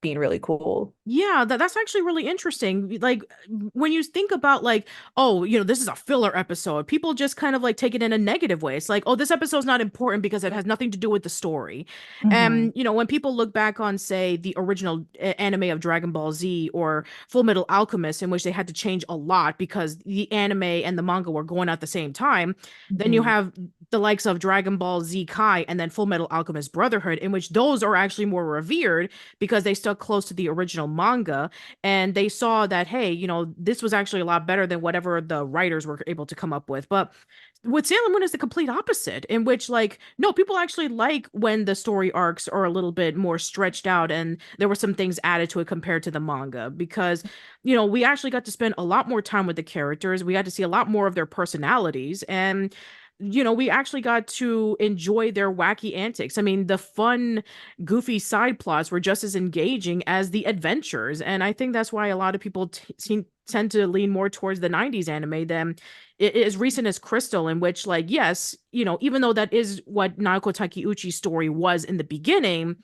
[SPEAKER 2] being really cool.
[SPEAKER 1] Yeah, that's actually really interesting. Like when you think about like, oh, this is a filler episode, people just kind of like take it in a negative way. It's like, oh, this episode's not important because it has nothing to do with the story.
[SPEAKER 2] Hmm.
[SPEAKER 1] And when people look back on, say, the original anime of Dragon Ball Z or Full Metal Alchemist, in which they had to change a lot because the anime and the manga were going at the same time, then you
[SPEAKER 2] Hmm.
[SPEAKER 1] have the likes of Dragon Ball Z Kai and then Full Metal Alchemist Brotherhood, in which those are actually more revered because they stuck close to the original manga and they saw that, hey, this was actually a lot better than whatever the writers were able to come up with. But with Sailor Moon is the complete opposite, in which, like, no, people actually like when the story arcs are a little bit more stretched out and there were some things added to it compared to the manga because, we actually got to spend a lot more time with the characters. We got to see a lot more of their personalities. And we actually got to enjoy their wacky antics. I mean, the fun, goofy side plots were just as engaging as the adventures. And I think that's why a lot of people tend to lean more towards the 90s anime than it is recent as Crystal, in which, like, yes, even though that is what Naoko Takeuchi's story was in the beginning,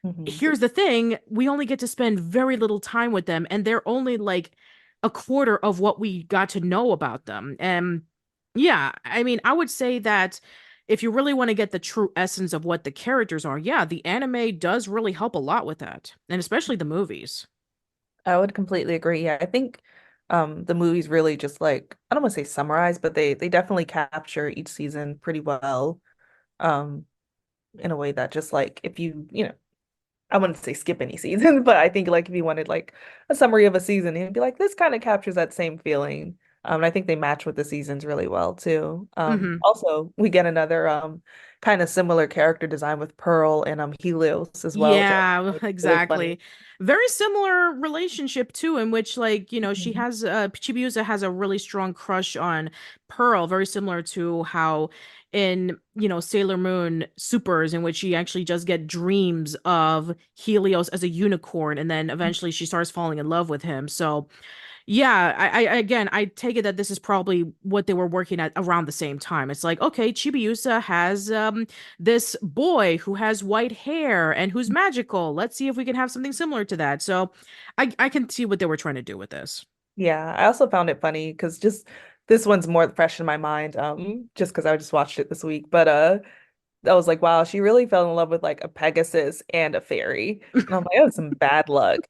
[SPEAKER 2] Hmm.
[SPEAKER 1] here's the thing, we only get to spend very little time with them and they're only like a quarter of what we got to know about them. And yeah, I mean, I would say that if you really want to get the true essence of what the characters are, yeah, the anime does really help a lot with that, and especially the movies.
[SPEAKER 2] I would completely agree. Yeah, I think the movies really just like I don't want to say summarize, but they definitely capture each season pretty well. Um in a way that just like if I wouldn't say skip any season, but I think like if you wanted like a summary of a season, you'd be like, this kind of captures that same feeling. And I think they match with the seasons really well too.
[SPEAKER 1] Hmm.
[SPEAKER 2] Also we get another kind of similar character design with Pearl and Helios as well, which I
[SPEAKER 1] Yeah,
[SPEAKER 2] think is really funny.
[SPEAKER 1] exactly. Very similar relationship too, in which, like, she
[SPEAKER 2] Mhm.
[SPEAKER 1] has Chibiusa has a really strong crush on Pearl, very similar to how in, Sailor Moon Supers, in which she actually just get dreams of Helios as a unicorn, and then eventually she starts falling in love with him. So yeah, again, I take it that this is probably what they were working at around the same time. It's like, okay, Chibiusa has this boy who has white hair and who's magical. Let's see if we can have something similar to that. So I can see what they were trying to do with this.
[SPEAKER 2] Yeah, I also found it funny because just this one's more fresh in my mind, just because I just watched it this week. But I was like, wow, she really fell in love with like a Pegasus and a fairy. And I'm like, that was some bad luck.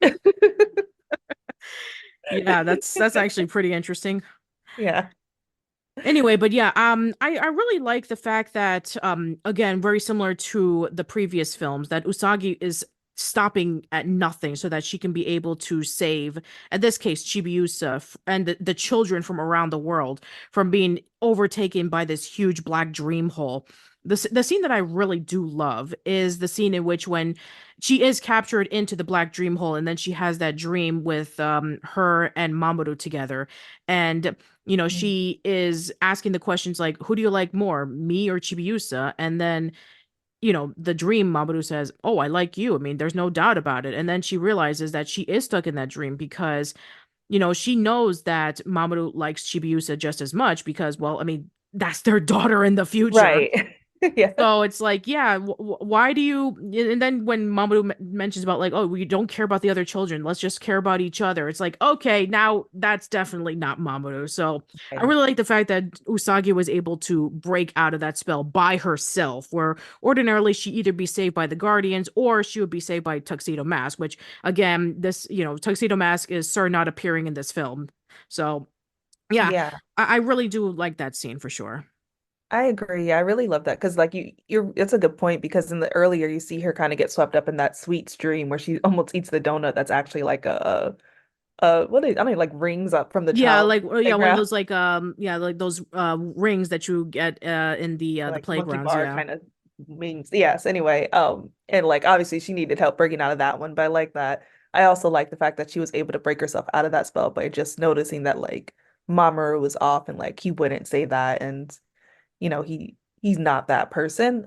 [SPEAKER 1] Yeah, that's actually pretty interesting.
[SPEAKER 2] Yeah.
[SPEAKER 1] Anyway, but yeah, I really like the fact that again, very similar to the previous films, that Usagi is stopping at nothing so that she can be able to save, in this case, Chibiusa and the children from around the world from being overtaken by this huge black dream hole. The scene that I really do love is the scene in which when she is captured into the black dream hole and then she has that dream with her and Mamoru together. And
[SPEAKER 2] Mm.
[SPEAKER 1] she is asking the questions like, who do you like more, me or Chibiusa? And then, the dream, Mamoru says, oh, I like you. I mean, there's no doubt about it. And then she realizes that she is stuck in that dream because, she knows that Mamoru likes Chibiusa just as much because, well, I mean, that's their daughter in the future.
[SPEAKER 2] Right. Yeah.
[SPEAKER 1] So it's like, yeah, why do you? And then when Mamoru mentions about like, oh, we don't care about the other children, let's just care about each other. It's like, okay, now that's definitely not Mamoru. So I
[SPEAKER 2] Right.
[SPEAKER 1] really like the fact that Usagi was able to break out of that spell by herself, where ordinarily she either be saved by the Guardians or she would be saved by Tuxedo Mask. Which again, this Tuxedo Mask is Sir not appearing in this film. So yeah,
[SPEAKER 2] Yeah.
[SPEAKER 1] I really do like that scene for sure.
[SPEAKER 2] I agree. I really love that because like you're it's a good point because in the earlier you see her kind of get swept up in that sweet stream where she almost eats the donut that's actually like what is I mean like rings up from the
[SPEAKER 1] Yeah,
[SPEAKER 2] child
[SPEAKER 1] like yeah, one of
[SPEAKER 2] playground.
[SPEAKER 1] those like yeah, like those rings that you get in the
[SPEAKER 2] Like monkey
[SPEAKER 1] playgrounds,
[SPEAKER 2] bar
[SPEAKER 1] yeah.
[SPEAKER 2] kind of means yes anyway and like obviously she needed help breaking out of that one but I like that. I also like the fact that she was able to break herself out of that spell by just noticing that like Mamoru was off and like he wouldn't say that and he's not that person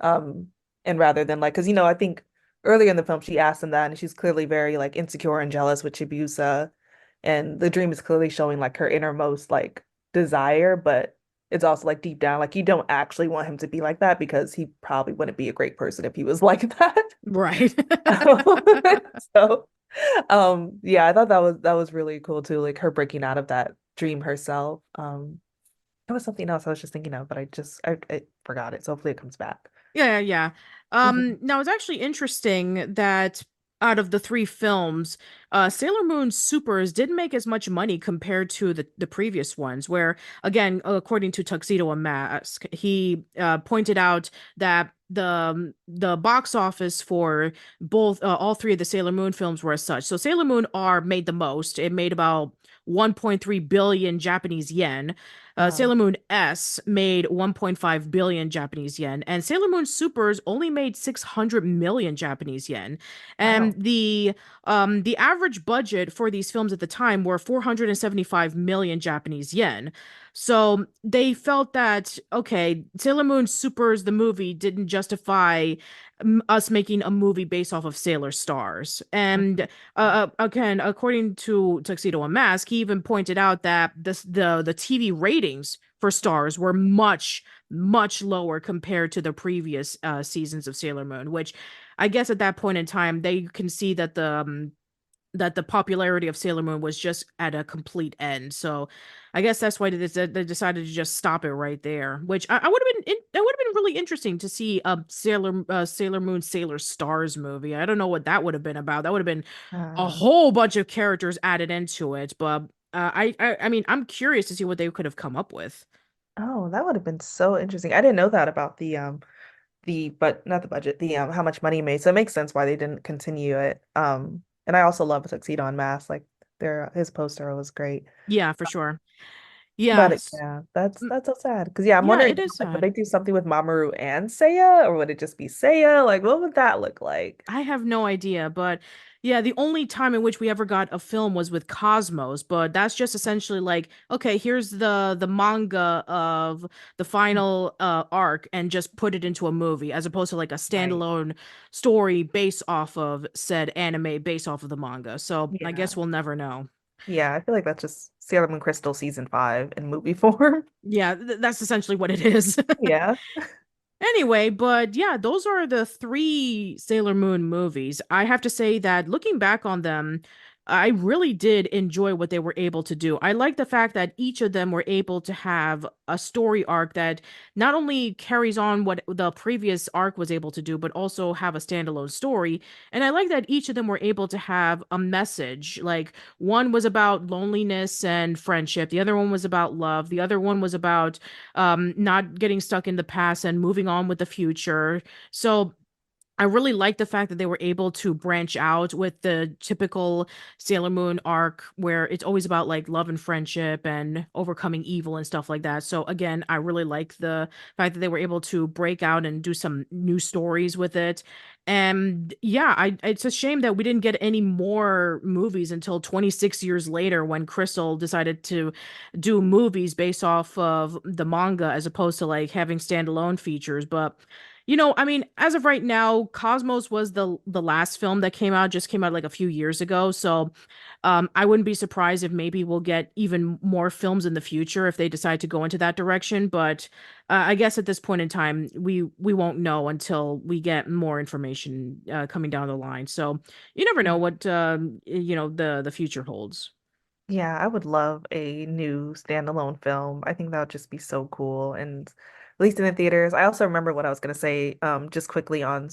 [SPEAKER 2] and rather than like because I think earlier in the film she asked him that and she's clearly very like insecure and jealous with Chibiusa and the dream is clearly showing like her innermost like desire but it's also like deep down like you don't actually want him to be like that because he probably wouldn't be a great person if he was like that.
[SPEAKER 1] Right.
[SPEAKER 2] So yeah I thought that was really cool too like her breaking out of that dream herself. There was something else I was just thinking of, but I forgot it. So hopefully it comes back.
[SPEAKER 1] Yeah, yeah, yeah.
[SPEAKER 2] Mhm.
[SPEAKER 1] Now it's actually interesting that out of the three films, Sailor Moon Supers didn't make as much money compared to the previous ones, where again, according to Tuxedo Mask, he pointed out that the box office for both all three of the Sailor Moon films were as such. So Sailor Moon R made the most. It made about 1.3 billion Japanese yen.
[SPEAKER 2] Wow.
[SPEAKER 1] Sailor Moon S made 1.5 billion Japanese yen, and Sailor Moon Supers only made 600 million Japanese yen. And
[SPEAKER 2] Wow.
[SPEAKER 1] the average budget for these films at the time were 475 million Japanese yen. So they felt that okay, Sailor Moon Supers the movie didn't justify us making a movie based off of Sailor Stars. And again, according to Tuxedo Mask, he even pointed out that the TV ratings for Stars were much lower compared to the previous seasons of Sailor Moon, which I guess at that point in time they can see that the popularity of Sailor Moon was just at a complete end. So I guess that's why they decided to just stop it right there. Which I would have been that would have been really interesting to see a Sailor Moon Sailor Stars movie. I don't know what that would have been about. That would have been a
[SPEAKER 2] Uh,
[SPEAKER 1] whole bunch of characters added into it. But I mean I'm curious to see what they could have come up with.
[SPEAKER 2] oh, that would have been so interesting. I didn't know that about the but not the budget, the how much money he made. So it makes sense why they didn't continue it. And I also love Tuxedo on Mask. Like his poster was great.
[SPEAKER 1] Yeah, for sure. Yeah.
[SPEAKER 2] But yeah, that's so sad. Because yeah, I'm
[SPEAKER 1] Yeah,
[SPEAKER 2] wondering
[SPEAKER 1] it is
[SPEAKER 2] like would
[SPEAKER 1] sad.
[SPEAKER 2] they do something with Mamoru and Seiya, or would it just be Seiya? Like what would that look like?
[SPEAKER 1] I have no idea, but yeah, the only time in which we ever got a film was with Cosmos, but that's just essentially like, okay, here's the manga of the final arc and just put it into a movie as opposed to like a
[SPEAKER 2] Right.
[SPEAKER 1] standalone story based off of said anime based off of the manga. So, I
[SPEAKER 2] Yeah.
[SPEAKER 1] guess we'll never know.
[SPEAKER 2] Yeah, I feel like that's just Sailor Moon Crystal season 5 in movie form.
[SPEAKER 1] Yeah, that's essentially what it is.
[SPEAKER 2] Yeah.
[SPEAKER 1] Anyway, but yeah, those are the three Sailor Moon movies. I have to say that looking back on them, I really did enjoy what they were able to do. I like the fact that each of them were able to have a story arc that not only carries on what the previous arc was able to do, but also have a standalone story. And I like that each of them were able to have a message. Like one was about loneliness and friendship, the other one was about love, the other one was about not getting stuck in the past and moving on with the future. So I really like the fact that they were able to branch out with the typical Sailor Moon arc where it's always about like love and friendship and overcoming evil and stuff like that. So again, I really like the fact that they were able to break out and do some new stories with it. And yeah, it's a shame that we didn't get any more movies until 26 years later when Crystal decided to do movies based off of the manga as opposed to like having standalone features. But I mean, as of right now, Cosmos was the last film that came out, just came out like a few years ago. So, I wouldn't be surprised if maybe we'll get even more films in the future if they decide to go into that direction. But I guess at this point in time, we won't know until we get more information coming down the line. So you never know what the future holds.
[SPEAKER 2] Yeah, I would love a new standalone film. I think that would just be so cool. And at least in the theaters. I also remember what I was gonna say, just quickly on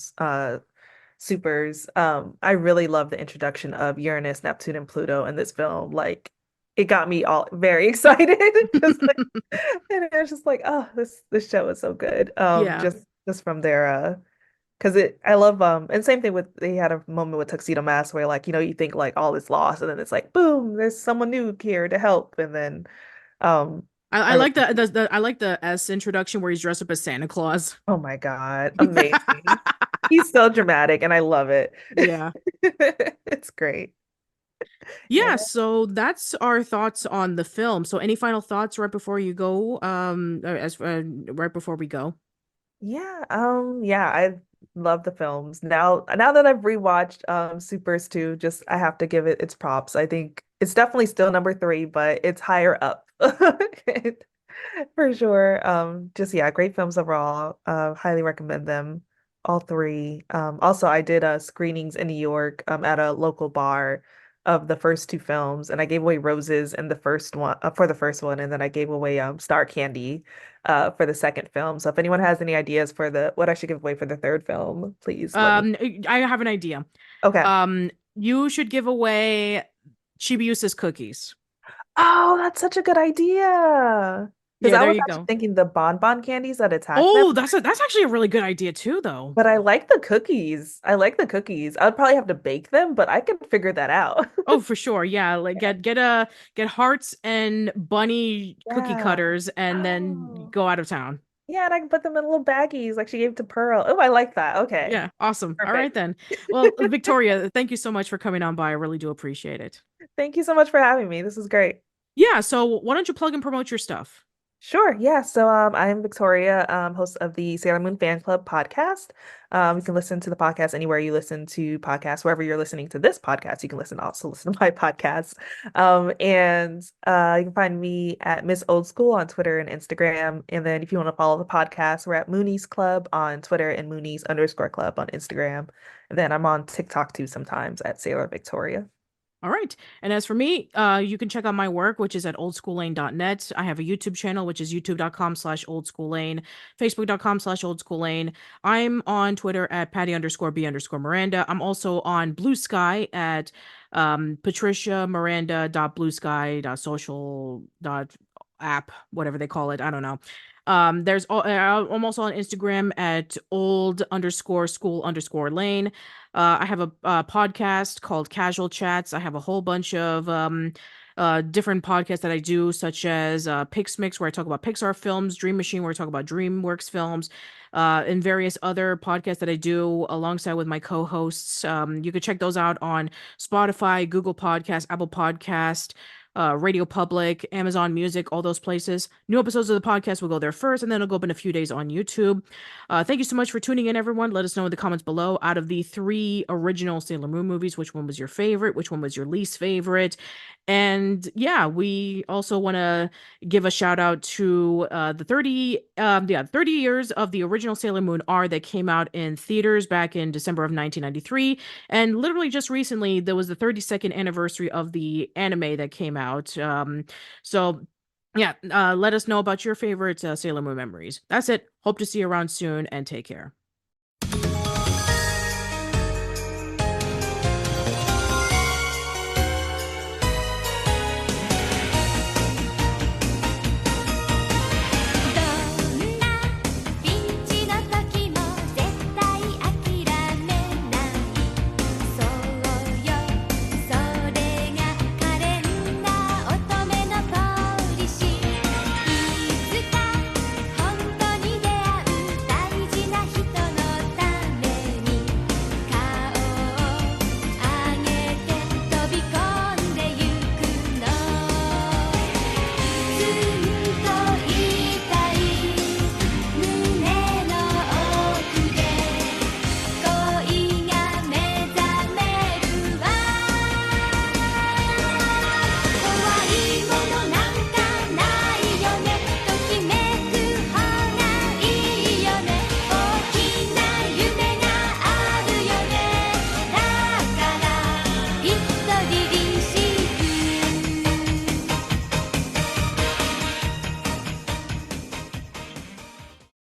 [SPEAKER 2] Supers. I really love the introduction of Uranus, Neptune, and Pluto in this film. Like it got me all very excited because like and it was just like, oh, this show is so good.
[SPEAKER 1] Yeah.
[SPEAKER 2] Just from their because it I love and same thing with they had a moment with Tuxedo Mask where like you think like all is lost and then it's like boom there's someone new here to help and then um
[SPEAKER 1] I
[SPEAKER 2] I
[SPEAKER 1] like
[SPEAKER 2] really
[SPEAKER 1] the I like the S introduction where he's dressed up as Santa Claus.
[SPEAKER 2] oh my God, amazing. He's so dramatic and I love it.
[SPEAKER 1] Yeah.
[SPEAKER 2] It's great. Yeah.
[SPEAKER 1] Yeah, so that's our thoughts on the film. So any final thoughts right before you go, as right before we go?
[SPEAKER 2] Yeah, I love the films. Now that I've rewatched Supers 2, just I have to give it its props. I think it's definitely still number 3, but it's higher up. For sure. Just yeah, great films overall. Highly recommend them, all three. Also I did screenings in New York at a local bar of the first two films, and I gave away roses in the first one for the first one, and then I gave away star candy for the second film. So if anyone has any ideas for the what I should give away for the third film, please let me.
[SPEAKER 1] Um, I have an idea.
[SPEAKER 2] Okay.
[SPEAKER 1] You should give away Chibiusa's cookies.
[SPEAKER 2] Oh, that's such a good idea. Because
[SPEAKER 1] Yeah,
[SPEAKER 2] I
[SPEAKER 1] there
[SPEAKER 2] was
[SPEAKER 1] you
[SPEAKER 2] actually
[SPEAKER 1] go.
[SPEAKER 2] thinking the bonbon candies that attack them.
[SPEAKER 1] Oh, that's actually a really good idea too, though.
[SPEAKER 2] But I like the cookies. I like the cookies. I'd probably have to bake them, but I can figure that out.
[SPEAKER 1] Oh, for sure. Yeah, like get hearts and bunny cookie
[SPEAKER 2] Yeah.
[SPEAKER 1] cutters and then
[SPEAKER 2] Oh.
[SPEAKER 1] go out of town.
[SPEAKER 2] Yeah, and I can put them in little baggies like she gave to Pearl. Oh, I like that. Okay.
[SPEAKER 1] Yeah, awesome. All right
[SPEAKER 2] Perfect.
[SPEAKER 1] then. Well, Victoria, thank you so much for coming on by. I really do appreciate it.
[SPEAKER 2] Thank you so much for having me. This is great.
[SPEAKER 1] Yeah, so why don't you plug and promote your stuff?
[SPEAKER 2] Sure. Yeah. So I am Victoria, host of the Sailor Moon Fan Club podcast. You can listen to the podcast anywhere you listen to podcasts, wherever you're listening to this podcast, you can listen to my podcast. And you can find me at Miss Old School on Twitter and Instagram. And then if you want to follow the podcast, we're at Moonies Club on Twitter and Moonies_club on Instagram. And then I'm on TikTok too sometimes at Sailor Victoria.
[SPEAKER 1] All right. And as for me, you can check out my work, which is at oldschoollane.net. I have a YouTube channel, which is youtube.com/oldschoollane, facebook.com/oldschoollane. I'm on Twitter at Patty_B_Miranda. I'm also on Blue Sky at Patricia Miranda.bluesky.social.app, whatever they call it. I don't know. I'm also on Instagram at old_school_lane. I have a podcast called Casual Chats. I have a whole bunch of different podcasts that I do, such as Pixmix, where I talk about Pixar films, Dream Machine, where I talk about DreamWorks films, and various other podcasts that I do alongside with my co-hosts. You can check those out on Spotify, Google Podcast, Apple Podcast, Radio Public, Amazon Music, all those places. New episodes of the podcast will go there first, and then it'll go up in a few days on YouTube. Thank you so much for tuning in, everyone. Let us know in the comments below, out of the three original Sailor Moon movies, which one was your favorite, which one was your least favorite. And yeah, we also want to give a shout out to the 30 years of the original Sailor Moon R that came out in theaters back in December of 1993. And literally just recently, there was the 32nd anniversary of the anime that came out. So yeah, let us know about your favorite Sailor Moon memories. That's it. Hope to see you around soon, and take care.